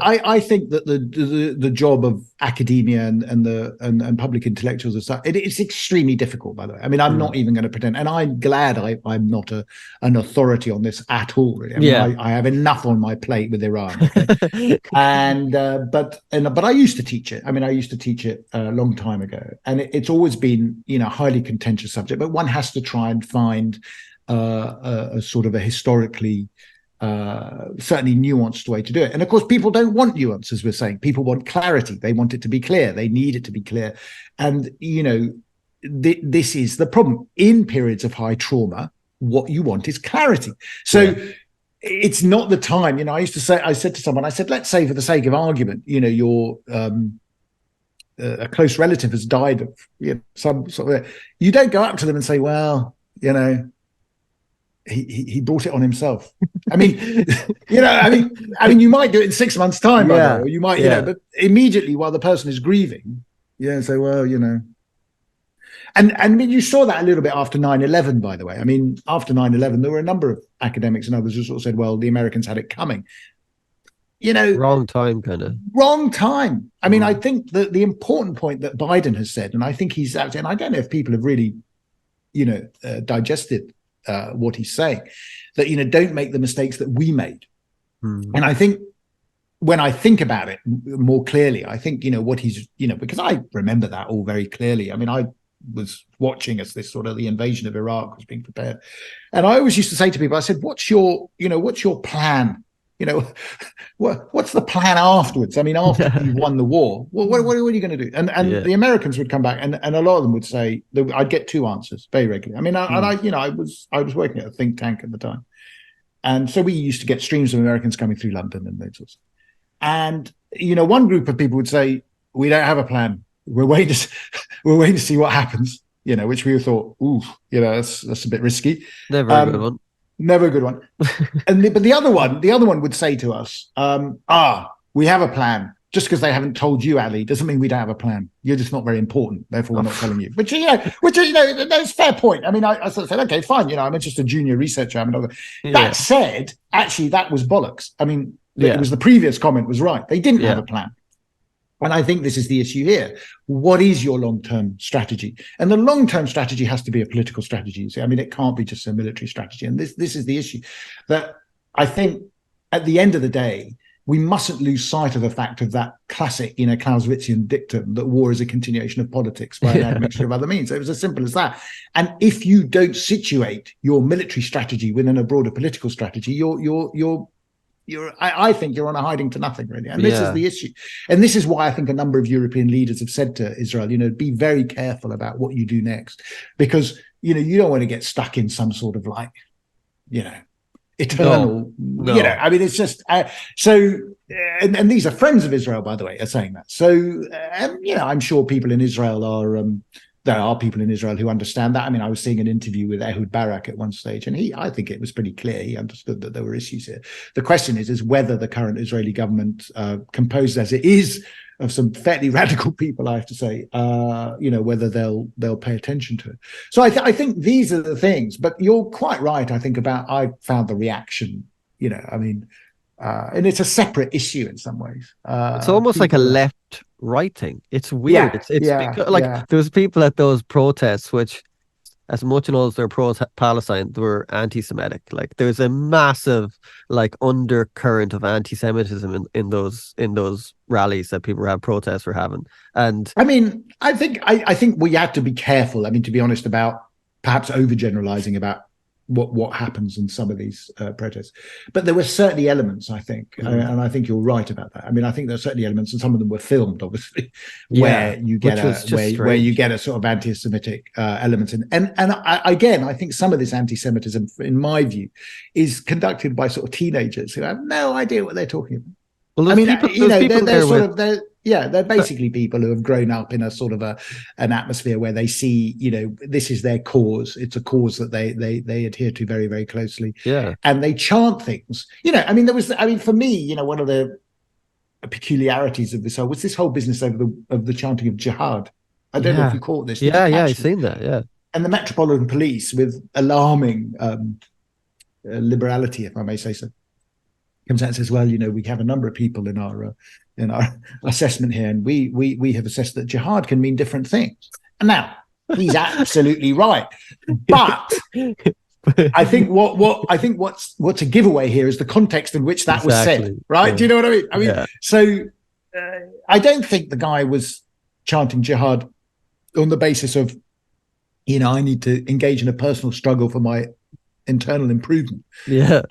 I think that the job of academia and public intellectuals and stuff, it's extremely difficult, by the way. I mean, I'm Mm, not even going to pretend, and I'm glad I'm not an authority on this at all. Really. I mean, yeah. I have enough on my plate with Iran. Okay, and but I used to teach it. I mean, I used to teach it a long time ago, and it's always been a highly contentious subject. But one has to try and find a sort of a historically certainly nuanced way to do it. And of course, people don't want nuance, as we're saying. People want clarity. They want it to be clear. They need it to be clear. And this is the problem in periods of high trauma. What you want is clarity. So. Yeah. It's not the time. I said to someone, I said, let's say for the sake of argument, your a close relative has died of some sort of. You don't go up to them and say, well, he brought it on himself. I mean, you might do it in 6 months' time, by the way, Yeah, or you might, yeah, but immediately while the person is grieving, say, well, and I mean, you saw that a little bit after 9/11, by the way. I mean, after 9/11, there were a number of academics and others who sort of said, well, the Americans had it coming. You know, wrong time, kind of. wrong time. I mean, I Mm. think that the important point that Biden has said, and I think he's actually, and I don't know if people have really, digested what he's saying, that, don't make the mistakes that we made. Mm. And I think when I think about it more clearly, I think, what he's, because I remember that all very clearly. I mean, I was watching as this sort of the invasion of Iraq was being prepared. And I always used to say to people, I said, what's your plan? What's the plan afterwards? I mean, after you've won the war, what are you going to do? And Yeah. the Americans would come back, and a lot of them would say, I'd get two answers very regularly. I mean, Mm. I was working at a think tank at the time, and so we used to get streams of Americans coming through London and those sorts. And one group of people would say, we don't have a plan. We're waiting to see what happens. Which we thought, ooh, that's a bit risky. Never a good one. Never a good one. But the other one would say to us, we have a plan. Just because they haven't told you, Ali, doesn't mean we don't have a plan. You're just not very important. Therefore, we're not telling you. Which that's a fair point. I mean, I sort of said, okay, fine. I'm just a junior researcher. Yeah. That said, actually, that was bollocks. I mean, Yeah. it was the previous comment was right. They didn't have Yeah. a plan. And I think this is the issue here. What is your long-term strategy? And the long-term strategy has to be a political strategy. I mean, it can't be just a military strategy. And this is the issue, that I think at the end of the day, we mustn't lose sight of the fact of that classic, Clausewitzian dictum that war is a continuation of politics by an admixture of other means. It was as simple as that. And if you don't situate your military strategy within a broader political strategy, I think you're on a hiding to nothing, really. And this is the issue. And this is why I think a number of European leaders have said to Israel, be very careful about what you do next, because, you don't want to get stuck in some sort of eternal, No. I mean, it's just, and these are friends of Israel, by the way, are saying that. So, I'm sure people in Israel there are people in Israel who understand that. I mean, I was seeing an interview with Ehud Barak at one stage, and I think it was pretty clear. He understood that there were issues here. The question is whether the current Israeli government, composed as it is of some fairly radical people, I have to say, whether they'll pay attention to it. So I think these are the things. But you're quite right, I think, I found the reaction, and it's a separate issue in some ways. It's almost like a left-right thing. It's weird. It's because, there was people at those protests, which, as much as they're pro-Palestine, they were anti-Semitic. Like, there's a massive undercurrent of anti-Semitism in those rallies that people have protests were having. And I mean, I think we have to be careful. I mean, to be honest, about perhaps overgeneralizing about what happens in some of these protests. But there were certainly elements, I think, and I think you're right about that. I mean, I think there are certainly elements, and some of them were filmed, obviously, where you get where you get a sort of anti-Semitic element in. And I think some of this anti-Semitism, in my view, is conducted by sort of teenagers who have no idea what they're talking about. well, I mean, they're basically people who have grown up in a sort of an atmosphere where they see, this is their cause. It's a cause that they adhere to very, very closely. Yeah. And they chant things. For me, one of the peculiarities of this whole business of the chanting of jihad. I don't know if you caught this. Yeah, I've seen that. Yeah. And the Metropolitan Police, with alarming liberality, if I may say so, comes out and says, well, we have a number of people in our assessment here, and we have assessed that jihad can mean different things. And now he's absolutely right, but I think what's a giveaway here is the context in which that was said, right? Yeah. Do you know what I mean? So I don't think the guy was chanting jihad on the basis of, I need to engage in a personal struggle for my internal improvement. Yeah.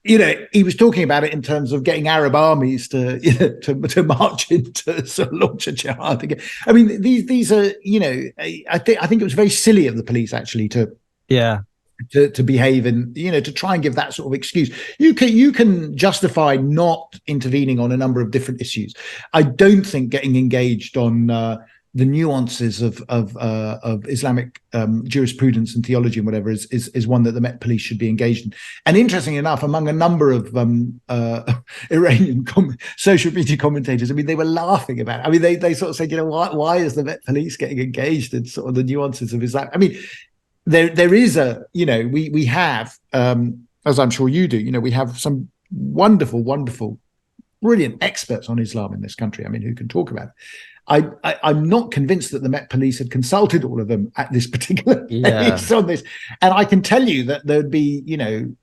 He was talking about it in terms of getting Arab armies to march into sort of launch a jihad again. I mean, these are, I think it was very silly of the police actually to behave and, to try and give that sort of excuse. You can justify not intervening on a number of different issues. I don't think getting engaged on the nuances of Islamic jurisprudence and theology and whatever is one that the Met Police should be engaged in. And interesting enough, among a number of Iranian social media commentators, I mean, they were laughing about it. I mean, they sort of said, you know, why is the Met Police getting engaged in sort of the nuances of Islam? I mean, there is a, you know, we have, as I'm sure you do, you know, we have some wonderful, brilliant experts on Islam in this country. I mean, who can talk about it? I'm not convinced that the Met Police had consulted all of them at this particular case on this. And I can tell you that there would be, you know,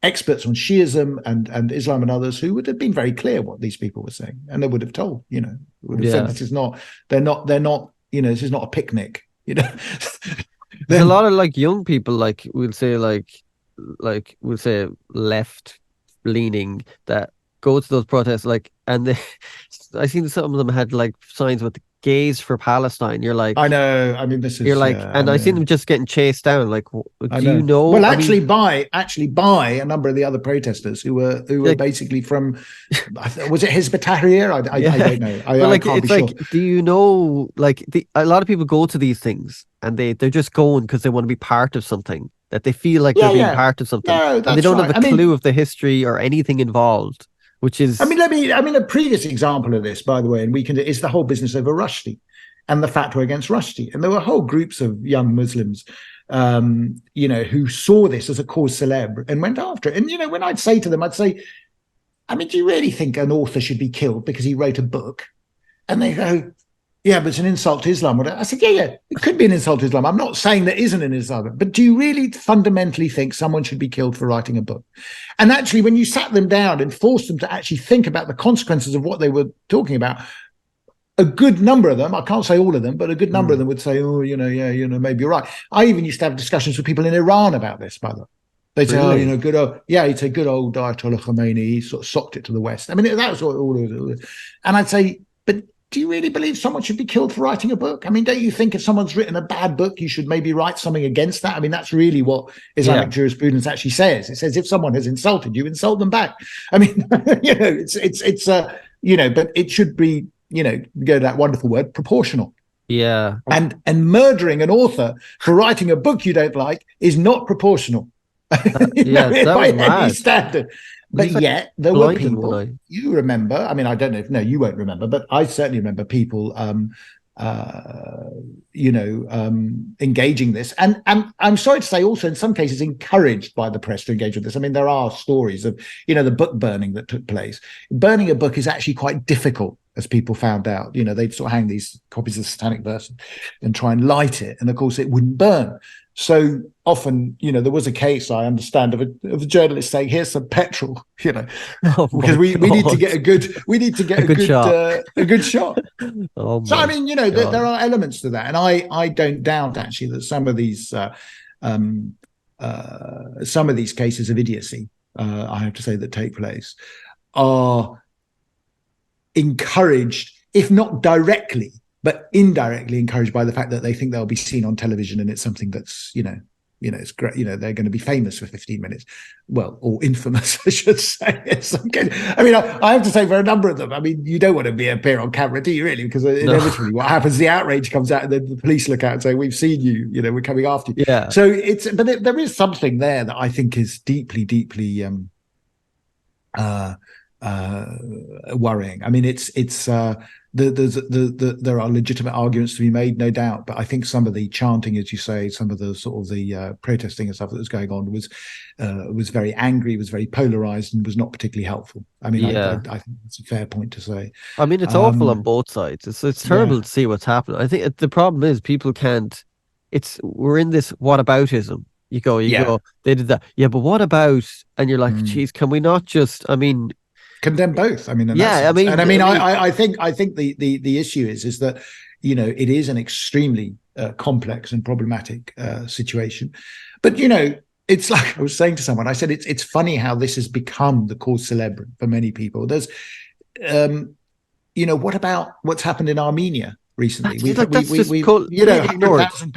experts on Shiism and Islam and others who would have been very clear what these people were saying. And they would have told, you know, would have said, this is not, they're not, you know, this is not a picnic, you know. There's a lot of like young people, like we'll say left leaning, that go to those protests, like, and they, I seen some of them had like signs with gays for Palestine. You're like, I know. I mean, this is, you're like, and I seen them just getting chased down. Like, do you know? Well, actually, by a number of the other protesters who were like, basically from, was it Hizb ut-Tahrir? I don't know. I can't be sure. Do you know? Like, a lot of people go to these things and they're just going because they want to be part of something, that they feel like they're being part of something. No, and they don't have a clue of the history or anything involved. Which is, I mean, a previous example of this, by the way, and is the whole business over Rushdie and the fatwa against Rushdie. And there were whole groups of young Muslims, you know, who saw this as a cause célèbre and went after it. And, you know, when I'd say to them, I'd say, I mean, do you really think an author should be killed because he wrote a book? And they go, yeah, but it's an insult to Islam. I said, yeah, it could be an insult to Islam. I'm not saying there isn't an Islam, but do you really fundamentally think someone should be killed for writing a book? And actually, when you sat them down and forced them to actually think about the consequences of what they were talking about, a good number of them, I can't say all of them, but a good number of them would say, oh, you know, yeah, you know, maybe you're right. I even used to have discussions with people in Iran about this, by the way. They'd say, oh, you know, he'd say, good old Ayatollah Khomeini, he sort of socked it to the West. I mean, that was all it was. And I'd say, but do you really believe someone should be killed for writing a book? I mean, don't you think if someone's written a bad book, you should maybe write something against that? I mean, that's really what Islamic jurisprudence actually says. It says if someone has insulted you, insult them back. I mean, you know, it's you know, but it should be, you know, go to that wonderful word, proportional. Yeah. And murdering an author for writing a book you don't like is not proportional. By any standard. But like, yet there were people, you remember, I mean, I don't know if, no, you won't remember, but I certainly remember people, you know, engaging this. And I'm sorry to say also in some cases encouraged by the press to engage with this. I mean, there are stories of, you know, the book burning that took place. Burning a book is actually quite difficult, as people found out. You know, they'd sort of hang these copies of the Satanic Verse and try and light it. And of course it wouldn't burn. So often, you know, there was a case, I understand, of a journalist saying, "Here's some petrol," you know, because we need to get a good shot. A good shot. So I mean, you know, there are elements to that, and I don't doubt actually that some of these cases of idiocy, I have to say, that take place, are encouraged, if not directly, but indirectly encouraged by the fact that they think they'll be seen on television, and it's something that's, you know, it's great. You know, they're going to be famous for 15 minutes. Well, or infamous, I should say. I mean, I have to say, for a number of them, I mean, you don't want to appear on camera, do you really? Because inevitably what happens, the outrage comes out and then the police look out and say, we've seen you, you know, we're coming after you. Yeah. So there is something there that I think is deeply, deeply worrying. I mean, there are legitimate arguments to be made, no doubt, but I think some of the chanting, as you say, some of the sort of the protesting and stuff that was going on was very angry, was very polarized, and was not particularly helpul. I mean, I think that's a fair point to say. I mean, it's awful on both sides. It's terrible to see what's happening. I think the problem is people can't. We're in this whataboutism. You go, they did that. Yeah, but what about? And you're like, geez, can we not just? I mean, condemn both. I mean, I think the issue is that, you know, it is an extremely complex and problematic situation. But, you know, it's like I was saying to someone, I said it's funny how this has become the cause célèbre for many people. There's, you know, what about what's happened in Armenia recently? We've 100,000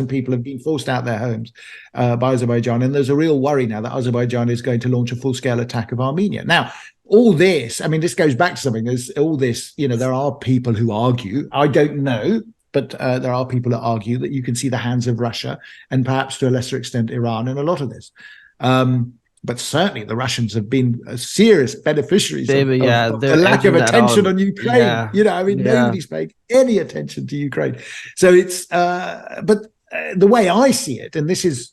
people have been forced out their homes by Azerbaijan, and there's a real worry now that Azerbaijan is going to launch a full-scale attack of Armenia. Now, all this, I mean, this goes back to something. There's all this, there are people who argue, I don't know, but there are people that argue that you can see the hands of Russia and perhaps to a lesser extent Iran in a lot of this. But certainly the Russians have been serious beneficiaries Yeah, of the they're lack of edging that attention on. on Ukraine. Yeah, I mean, yeah, nobody's paying any attention to Ukraine. So but the way I see it, and this is,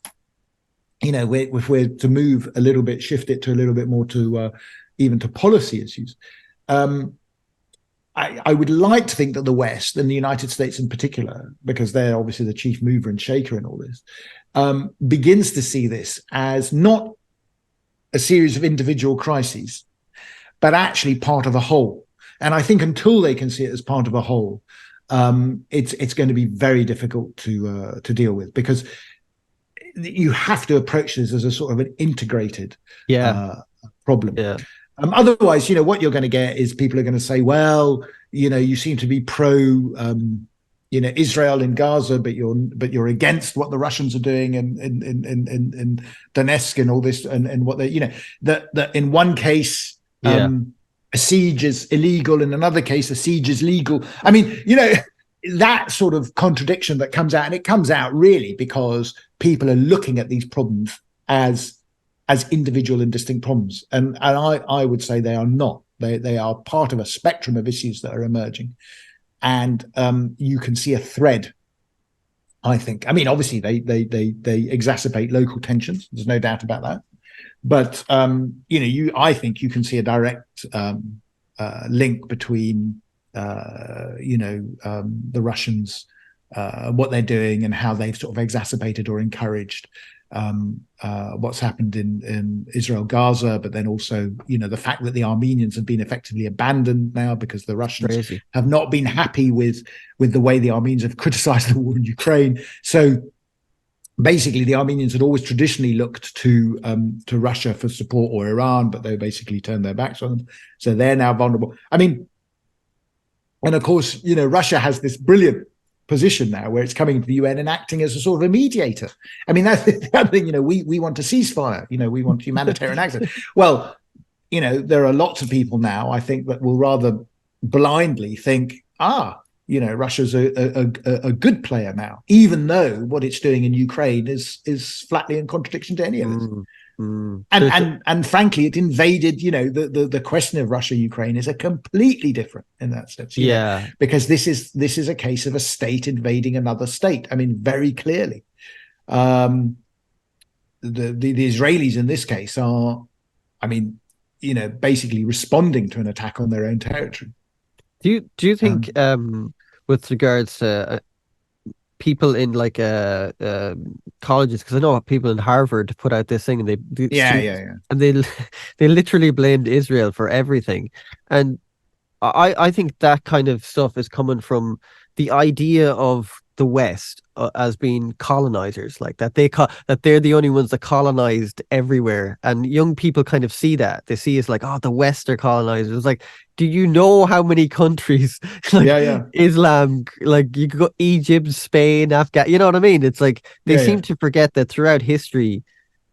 if we're to move a little bit, shift it to a little bit more to even to policy issues. I would like to think that the West and the United States in particular, because they're obviously the chief mover and shaker in all this, begins to see this as not a series of individual crises, but actually part of a whole. And I think until they can see it as part of a whole, it's going to be very difficult to deal with, because you have to approach this as a sort of an integrated yeah, problem. yeah. Otherwise, what you're going to get is people are going to say, well, you seem to be pro Israel in Gaza, but you're against what the Russians are doing in Donetsk and all this, and what they, that in one case, Yeah. a siege is illegal, in another case a siege is legal. I mean, that sort of contradiction that comes out, and it comes out really because people are looking at these problems as individual and distinct problems, and I would say they are not. They are part of a spectrum of issues that are emerging. And you can see a thread, I think. I mean, obviously they exacerbate local tensions. There's no doubt about that. But I think you can see a direct link between the Russians, what they're doing, and how they've sort of exacerbated or encouraged what's happened in Israel, Gaza, but then also, the fact that the Armenians have been effectively abandoned now because the Russians Crazy. have not been happy with the way the Armenians have criticized the war in Ukraine. So basically, the Armenians had always traditionally looked to Russia for support, or Iran, but they basically turned their backs on them. So they're now vulnerable. I mean, and of course, Russia has this brilliant position now where it's coming to the UN and acting as a sort of a mediator. I mean, that's the other thing, we want a ceasefire, we want humanitarian access. Well, there are lots of people now, I think, that will rather blindly think, Russia's a good player now, even though what it's doing in Ukraine is flatly in contradiction to any of this. And frankly, it invaded, the question of Russia-Ukraine is a completely different in that sense, because this is a case of a state invading another state. I mean, very clearly. The Israelis in this case are, I mean, basically responding to an attack on their own territory. Do you think with regards to people in like colleges, because I know people in Harvard put out this thing, and and they literally blamed Israel for everything, and I think that kind of stuff is coming from the idea of the West as being colonizers, like that they're the only ones that colonized everywhere, and young people kind of see that. They see it's like, oh, the West are colonizers. It's like, do you know how many countries like Islam, like you could go Egypt, Spain, Afghan, you know what I mean? It's like they seem to forget that throughout history,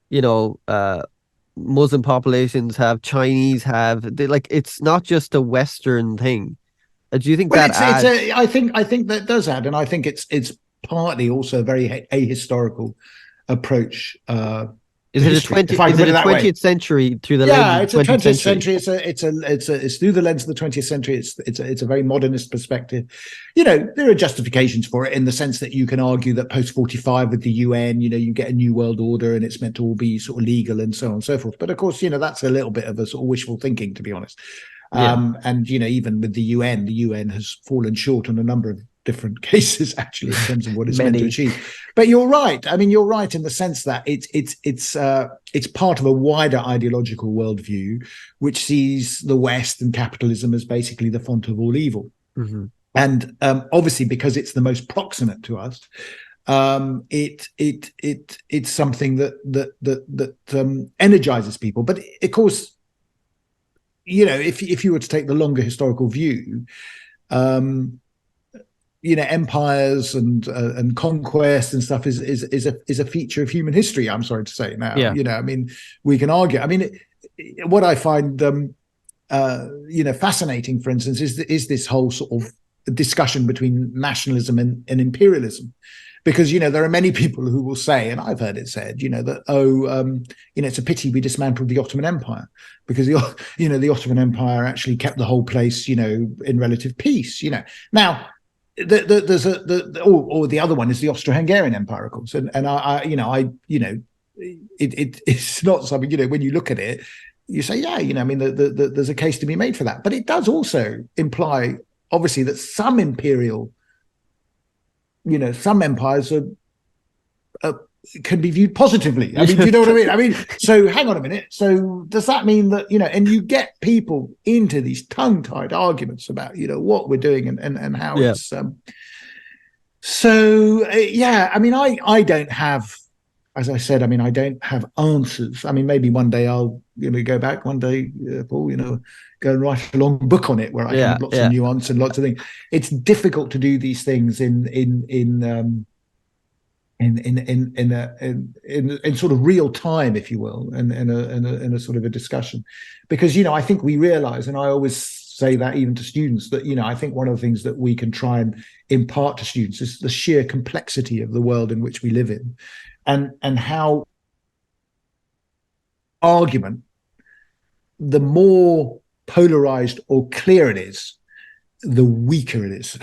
Muslim populations have, Chinese have, like, it's not just a Western thing. Do you think that adds? I think that does add, and I think it's partly also a very ahistorical approach. Is it history, a 20th century through the lens of the 20th century? It's through the lens of the 20th century. It's a very modernist perspective. There are justifications for it in the sense that you can argue that post 45 with the UN, you get a new world order and it's meant to all be sort of legal and so on and so forth. But of course, that's a little bit of a sort of wishful thinking, to be honest. And even with the UN has fallen short on a number of different cases, actually, in terms of what it's meant to achieve. But you're right. I mean, you're right in the sense that it's part of a wider ideological worldview, which sees the West and capitalism as basically the font of all evil. Mm-hmm. And obviously, because it's the most proximate to us, it's something that energizes people. But of course, if you were to take the longer historical view, empires and conquest and stuff is a feature of human history. I'm sorry to say now. I mean, we can argue. I mean, what I find fascinating, for instance, is this whole sort of discussion between nationalism and imperialism. Because, there are many people who will say, and I've heard it said, that, it's a pity we dismantled the Ottoman Empire because the Ottoman Empire actually kept the whole place, in relative peace, Now, there's the other one is the Austro-Hungarian Empire, of course. And it's not something, when you look at it, you say, yeah, there's a case to be made for that. But it does also imply, obviously, that some some empires can be viewed positively. I mean, do you know what I mean? I mean, so hang on a minute. So does that mean that, and you get people into these tongue-tied arguments about, what we're doing and how it's I mean, I don't have, as I said, I mean, I don't have answers. I mean, maybe one day I'll go back one day, Paul, go and write a long book on it where I can have lots of nuance and lots of things. It's difficult to do these things in sort of real time, if you will, in a sort of a discussion, because I think we realize, and I always say that even to students, that I think one of the things that we can try and impart to students is the sheer complexity of the world in which we live in, and how argument, the more polarized or clear it is, the weaker it is.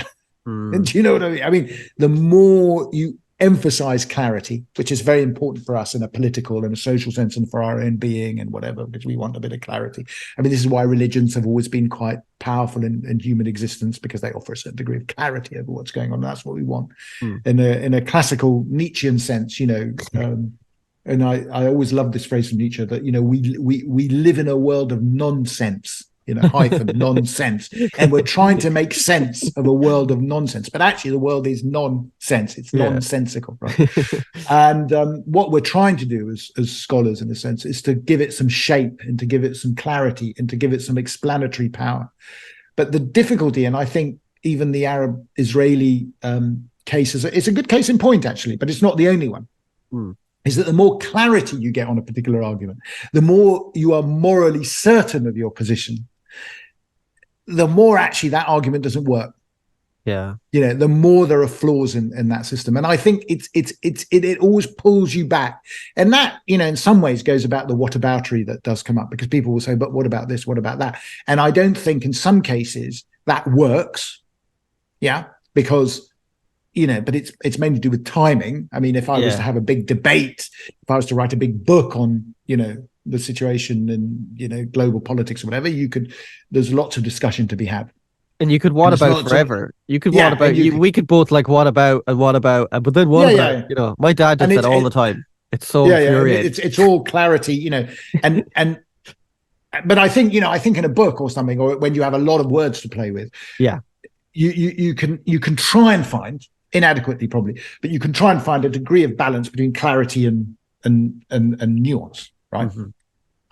And do you know what I mean? I mean, the more you emphasize clarity, which is very important for us in a political and a social sense and for our own being and whatever, because we want a bit of clarity. I mean, this is why religions have always been quite powerful in human existence, because they offer a certain degree of clarity over what's going on. That's what we want in a classical Nietzschean sense, and I always love this phrase from Nietzsche that, we live in a world of nonsense, hyphen nonsense. And we're trying to make sense of a world of nonsense. But actually, the world is nonsense. It's nonsensical, right? And what we're trying to do as scholars, in a sense, is to give it some shape and to give it some clarity and to give it some explanatory power. But the difficulty, and I think even the Arab-Israeli case is a good case in point, actually, but it's not the only one. Is that the more clarity you get on a particular argument, the more you are morally certain of your position, the more actually that argument doesn't work. Yeah. The more there are flaws in that system. And I think it always pulls you back. And that, in some ways goes about the whataboutery that does come up, because people will say, but what about this? What about that? And I don't think in some cases that works. Yeah. Because but it's mainly to do with timing. I mean, if I was to have a big debate, if I was to write a big book on, the situation in, global politics or whatever, there's lots of discussion to be had. And you could what about forever. You could what about, we could both like what about, but then what about, my dad does that all the time. It's so infuriating. It's all clarity, and but I think, in a book or something, or when you have a lot of words to play with, you can try and find, inadequately probably, but you can try and find a degree of balance between clarity and nuance, right?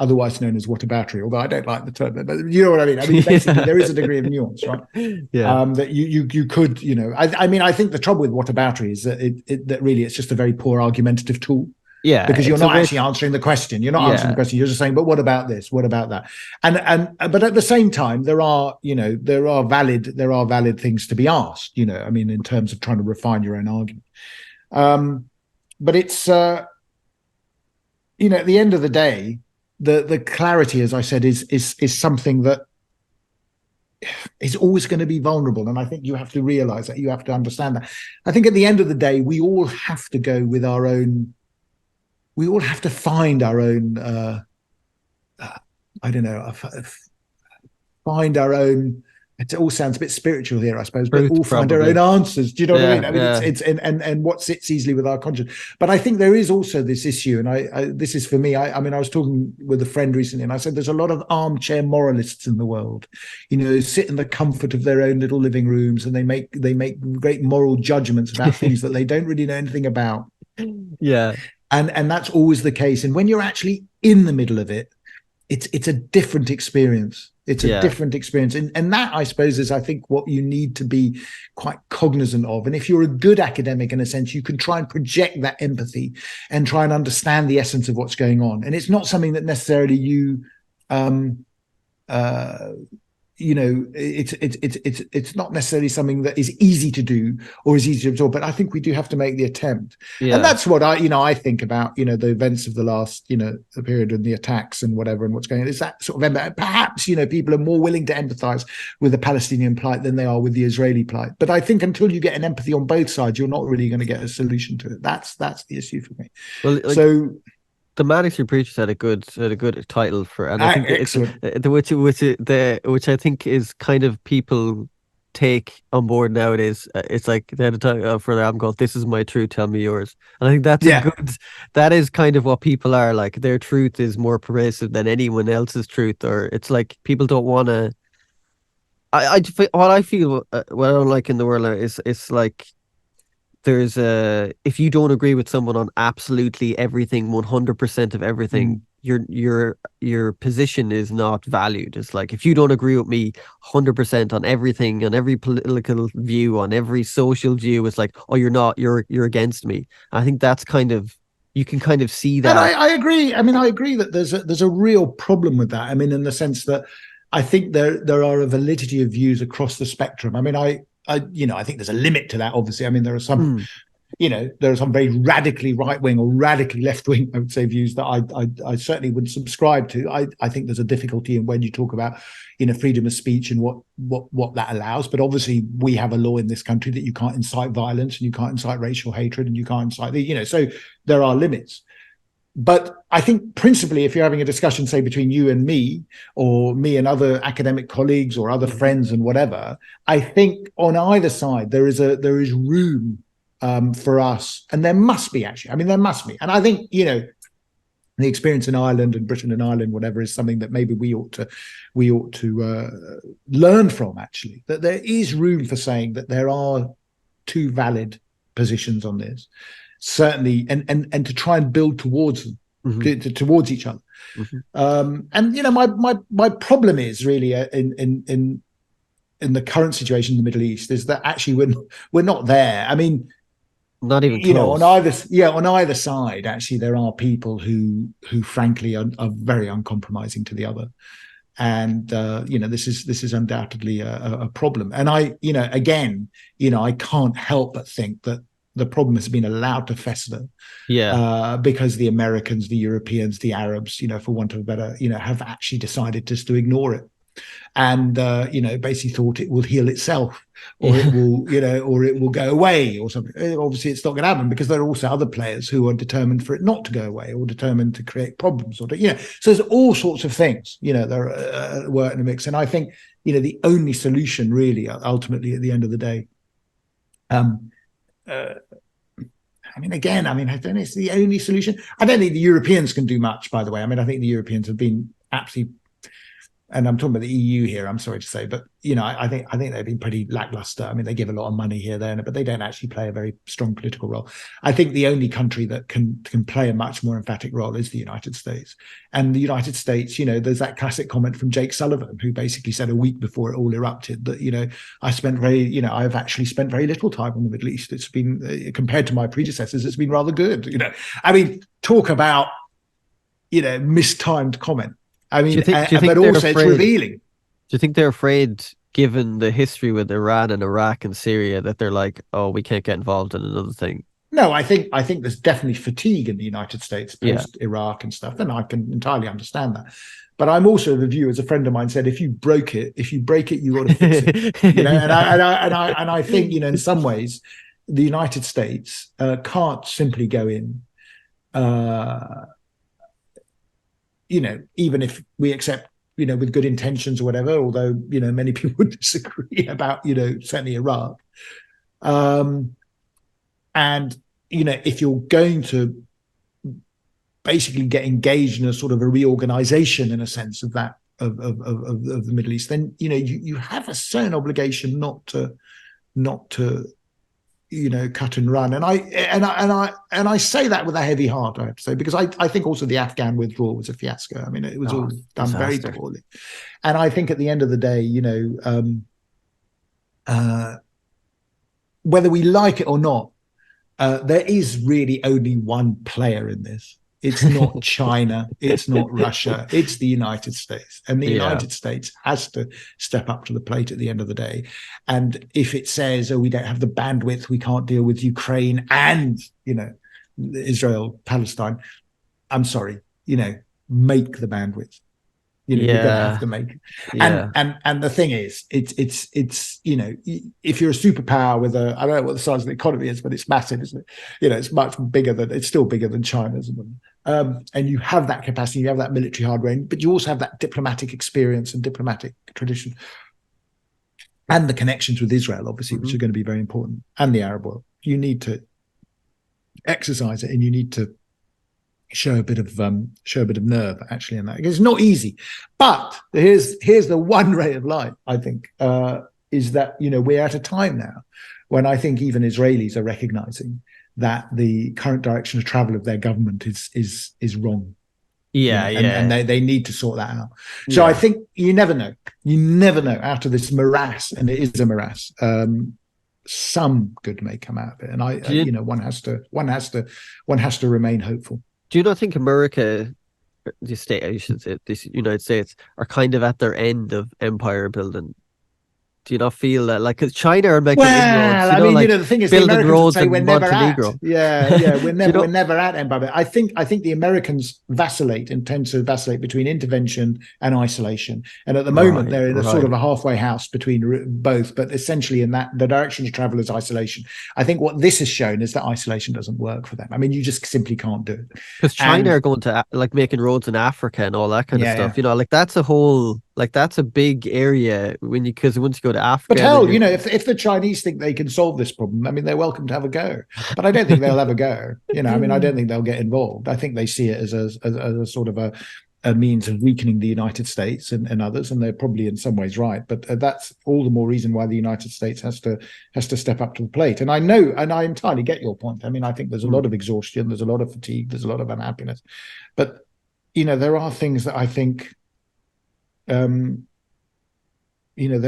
Otherwise known as whataboutery, although I don't like the term, but you know what I mean. I mean, basically, there is a degree of nuance, right? That you could, I mean, I think the trouble with whataboutery is that that really it's just a very poor argumentative tool. Yeah, because you're not actually answering the question. You're not answering the question. You're just saying, but what about this? What about that? And but at the same time, there are valid things to be asked. I mean, in terms of trying to refine your own argument. But it's at the end of the day, the clarity, as I said, is something that is always going to be vulnerable. And I think you have to realize that. You have to understand that. I think at the end of the day, we all have to go with our own. We all have to find our own, find our own, it all sounds a bit spiritual here, I suppose, but all find our own answers. Do you know what I mean? I mean, it's and what sits easily with our conscience. But I think there is also this issue, and this is for me, I mean, I was talking with a friend recently, and I said there's a lot of armchair moralists in the world, who sit in the comfort of their own little living rooms, and they make great moral judgments about things that they don't really know anything about. Yeah. And that's always the case. And when you're actually in the middle of it, it's a different experience. It's a different experience. And that, I suppose, is, I think, what you need to be quite cognizant of. And if you're a good academic, in a sense, you can try and project that empathy and try and understand the essence of what's going on. And it's not something that necessarily you uh, it's not necessarily something that is easy to do or is easy to absorb, but I think we do have to make the attempt. And Yeah. that's what I think about, the events of the last, the period and the attacks and whatever and what's going on. Is that sort of, perhaps, people are more willing to empathize with the Palestinian plight than they are with the Israeli plight. But I think until you get an empathy on both sides, you're not really going to get a solution to it. That's the issue for me. Well, like So the Maddox Preachers had a good title for, and I think it's excellent. which I think is kind of people take on board nowadays. It's like they had a title for the album called "This Is My Truth, Tell Me Yours," and I think that's a Yeah. good. That is kind of what people are like. Their truth is more pervasive than anyone else's truth, or it's like people don't want to. What I feel, what I don't like in the world now is it's like there's a if you don't agree with someone on absolutely everything, 100% of everything, Mm. your position is not valued. It's like if you don't agree with me 100% on everything, on every political view, on every social view, it's like, oh, you're against me. I think that's kind of you can kind of see And that. I agree. I mean, I agree that there's a real problem with that. I mean, in the sense that I think there are a validity of views across the spectrum. I mean, I think there's a limit to that. Obviously, I mean, Mm, there are some very radically right wing or radically left wing, I would say, views that I certainly wouldn't subscribe to. I think there's a difficulty in when you talk about, freedom of speech and what that allows. But obviously, we have a law in this country that you can't incite violence and you can't incite racial hatred and you can't incite so there are limits. But I think principally, if you're having a discussion, say, between you and me, or me and other academic colleagues or other mhm. friends and whatever, I think on either side there is room for us, and there must be actually. I mean, there must be, and I think the experience in Ireland and Britain and Ireland, whatever, is something that maybe we ought to learn from. Actually, that there is room for saying that there are two valid positions on this, certainly, and to try and build towards them, Hmm. towards each other. Hmm. And my problem is really in the current situation in the Middle East is that actually we're not there. I mean, Not even on close. either side, actually, there are people who frankly are very uncompromising to the other. And this is undoubtedly a problem. And again, I can't help but think that the problem has been allowed to fester Yeah. because the Americans, the Europeans, the Arabs, for want of a better, have actually decided just to ignore it, and basically thought it will heal itself, or it Yeah. will, or it will go away, or something. Obviously, it's not going to happen because there are also other players who are determined for it not to go away, or determined to create problems, or so there's all sorts of things, that are work in the mix. And I think, the only solution, really, ultimately, at the end of the day, um, uh, I mean, again, I mean, I don't know, it's the only solution. I don't think the Europeans can do much, by the way. I mean, I think the Europeans have been absolutely, and I'm talking about the EU here, I'm sorry to say, but I think they've been pretty lackluster. I mean, they give a lot of money here, there, but they don't actually play a very strong political role. I think the only country that can play a much more emphatic role is the United States. And the United States, there's that classic comment from Jake Sullivan, who basically said a week before it all erupted that, I've actually spent very little time on the Middle East. It's been, compared to my predecessors, it's been rather good. I mean, talk about, mistimed comment. I Do you mean, think do you but think they're also it's afraid? revealing. Do you think they're afraid, given the history with Iran and Iraq and Syria, that they're like, oh, we can't get involved in another thing? No, I think there's definitely fatigue in the United States Yeah. post Iraq and stuff, and I can entirely understand that. But I'm also of the view, as a friend of mine said, if you break it, you got to fix it. And Yeah. I think, in some ways, the United States can't simply go in. Uh, Even if we accept, with good intentions or whatever, although many people would disagree about, certainly Iraq. Um, and if you're going to basically get engaged in a sort of a reorganization, in a sense, of that of the Middle East, then you have a certain obligation not to cut and run. And I say that with a heavy heart, I have to say, because I think also the Afghan withdrawal was a fiasco. I mean, it was Oh, all done very disaster. poorly. And I think at the end of the day, uh, whether we like it or not, there is really only one player in this. It's not China. It's not Russia. It's the United States. And the Yeah. United States has to step up to the plate at the end of the day. And if it says, oh, we don't have the bandwidth, we can't deal with Ukraine and, Israel, Palestine, I'm sorry, make the bandwidth. You're going to have Yeah. to make it. Yeah. And the thing is, it's if you're a superpower with I don't know what the size of the economy is, but it's massive, isn't it? It's still bigger than China's. And you have that capacity, you have that military hardware, but you also have that diplomatic experience and diplomatic tradition and the connections with Israel, obviously, which are going to be very important, and the Arab world. You need to exercise it, and you need to show a bit of nerve actually in that. It's not easy, but here's the one ray of light. I think is that we're at a time now when I think even Israelis are recognizing that the current direction of travel of their government is wrong. Yeah. And Yeah. they need to sort that out. So Yeah. I think you never know after this morass, and it is a morass. Some good may come out of it, and one has to remain hopeful. Do you not think America, the state, I should say, the United States, are kind of at their end of empire building? Do you not feel that, like, because China are making inroads, Well, I mean, like the thing is, the building Americans would roads say we're in never at. Montenegro? Yeah, we're Do you know? never at empire. I think the Americans vacillate and tend to vacillate between intervention and isolation. And at the moment, they're in a sort of a halfway house between both. But essentially, in that the direction of travel is isolation. I think what this has shown is that isolation doesn't work for them. I mean, you just simply can't do it. Because China are going to like making roads in Africa and all that kind of stuff. Like that's a whole, like that's a big area because once you go to Africa. But hell, if the Chinese think they can solve this problem, I mean, they're welcome to have a go. But I don't think they'll ever go. I mean, I don't think they'll get involved. I think they see it as a sort of a means of weakening the United States and others, and they're probably in some ways right. But that's all the more reason why the United States has to step up to the plate. And I know, and I entirely get your point. I mean, I think there's a lot of exhaustion, there's a lot of fatigue, there's a lot of unhappiness. But there are things that I think. There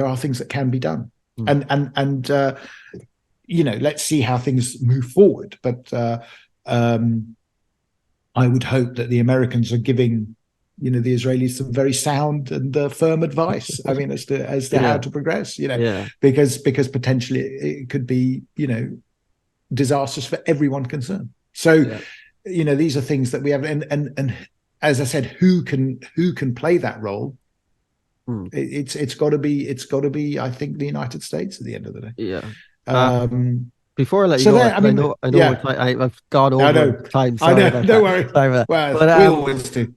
are things that can be done, and let's see how things move forward. But I would hope that the Americans are giving the Israelis some very sound and firm advice. I mean, as to how to progress. Because potentially it could be disastrous for everyone concerned. So these are things that we have, and as I said, who can play that role? It's got to be. I think the United States at the end of the day. Yeah. Before I let you go, I know I've gone over time. Sorry, I know. Don't worry. Sorry about that. But, we always do.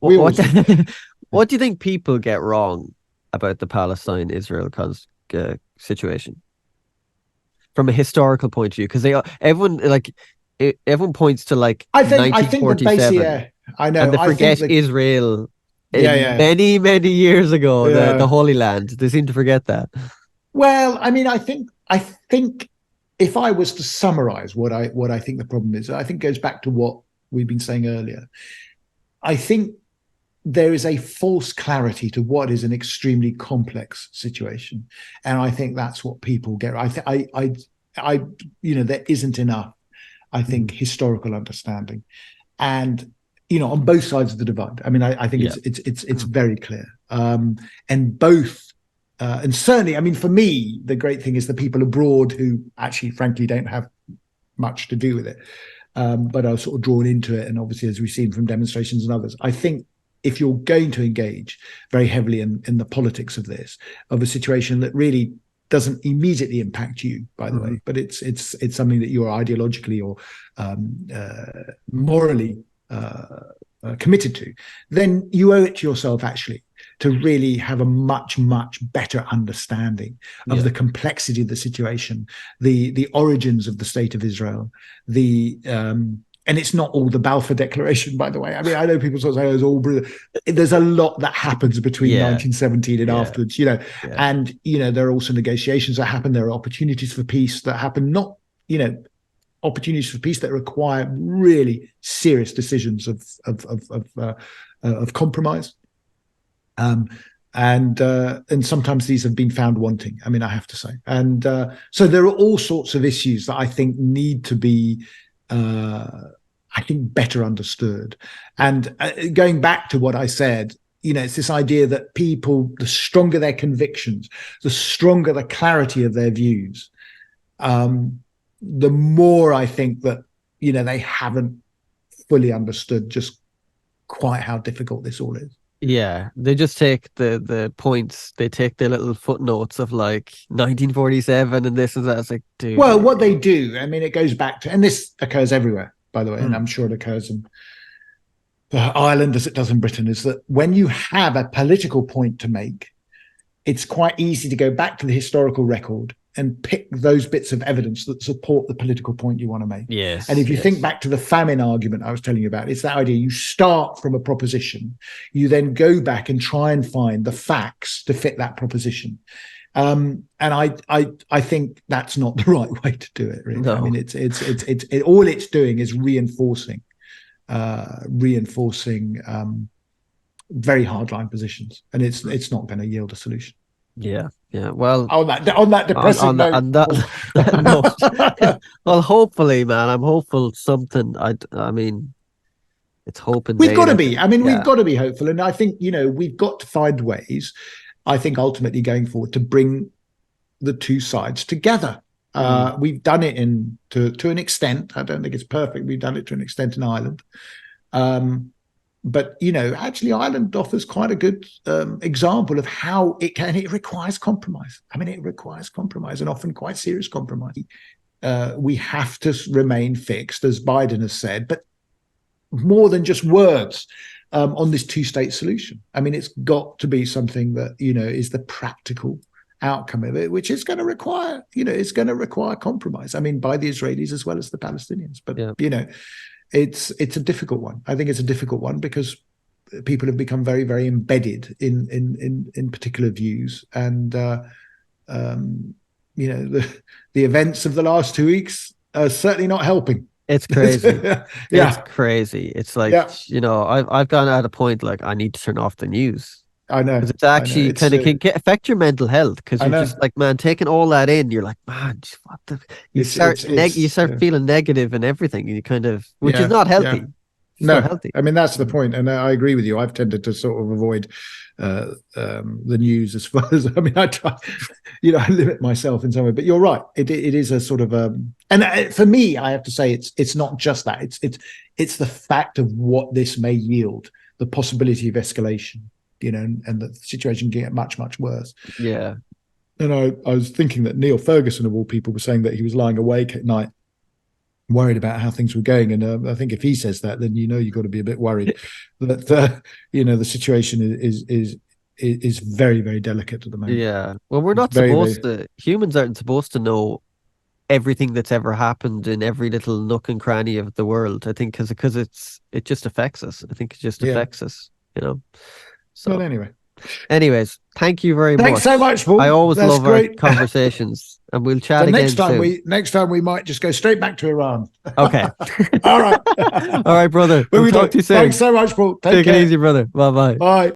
What do you think people get wrong about the Palestine-Israel situation from a historical point of view? Because everyone points to like I think 1947. I know. And they forget Israel. Many, many years ago, the Holy Land. They seem to forget that. Well, I mean, I think if I was to summarize what I think the problem is, I think it goes back to what we've been saying earlier. I think there is a false clarity to what is an extremely complex situation, and I think that's what people get. There isn't enough, I think, historical understanding, and on both sides of the divide. I mean, I think it's very clear. And both, and certainly, I mean, for me, the great thing is the people abroad who actually, frankly, don't have much to do with it, but are sort of drawn into it. And obviously, as we've seen from demonstrations and others, I think if you're going to engage very heavily in the politics of a situation that really doesn't immediately impact you, by the way, but it's something that you're ideologically or morally committed to, then you owe it to yourself actually to really have a much, much better understanding of the complexity of the situation, the origins of the state of Israel, and it's not all the Balfour Declaration, by the way. I mean, I know people sort of say, oh, it's all brilliant. There's a lot that happens between 1917 and afterwards, and, there are also negotiations that happen. There are opportunities for peace that happen, not, opportunities for peace that require really serious decisions of compromise. And sometimes these have been found wanting. I mean, I have to say. And so there are all sorts of issues that I think need to be I think, better understood. And going back to what I said, it's this idea that people, the stronger their convictions, the stronger the clarity of their views, the more I think that, they haven't fully understood just quite how difficult this all is. Yeah, they just take the points, they take the little footnotes of like 1947 and this and that. It's like, dude. Well, what they do, I mean, it goes back to, and this occurs everywhere, by the way, and I'm sure it occurs in Ireland as it does in Britain, is that when you have a political point to make, it's quite easy to go back to the historical record and pick those bits of evidence that support the political point you want to make. Yes. And if you yes. think back to the famine argument I was telling you about, it's that idea. You start from a proposition, you then go back and try and find the facts to fit that proposition. And I think that's not the right way to do it, really. No. I mean, it's all it's doing is reinforcing very hardline positions, and it's not going to yield a solution. Yeah. Well, on that depressing note. On that note. Well, hopefully, man, I'm hopeful something. I mean, it's hoping we've got to be. I mean, we've got to be hopeful, and I think we've got to find ways. I think ultimately going forward to bring the two sides together. We've done it to an extent. I don't think it's perfect. We've done it to an extent in Ireland. But actually Ireland offers quite a good example of how it requires compromise. I mean, it requires compromise, and often quite serious compromise. We have to remain fixed, as Biden has said, but more than just words on this two-state solution. I mean, it's got to be something that is the practical outcome of it, which is going to require compromise. I mean, by the Israelis as well as the Palestinians. But it's a difficult one. I think it's a difficult one because people have become very, very embedded in particular views, and the events of the last 2 weeks are certainly not helping. It's crazy. Yeah. It's crazy. It's like I've gone at a point like I need to turn off the news. I know. Because it's actually kind of can affect your mental health, because you're just like, man, taking all that in, you're like, man, what the you start feeling negative and everything, and you kind of, which is not healthy. No, healthy. I mean, that's the point, and I agree with you. I've tended to sort of avoid the news as far as, I mean, I try, I limit myself in some way. But you're right. It is a sort of and for me, I have to say, it's not just that. It's the fact of what this may yield, the possibility of escalation. And the situation can get much, much worse. Yeah. And I was thinking that Neil Ferguson, of all people, was saying that he was lying awake at night, worried about how things were going. And I think if he says that, then you've got to be a bit worried that the situation is very, very delicate at the moment. Yeah. Well, we're not supposed to. Humans aren't supposed to know everything that's ever happened in every little nook and cranny of the world. I think because it just affects us. I think it just affects us. So, but anyways, thank you very much. Thanks so much, Paul. I always love our conversations, and we'll chat again soon. Next time we might just go straight back to Iran. Okay. All right. All right, brother. We'll talk to you soon. Thanks so much, Paul. Take it easy, brother. Bye-bye. Bye.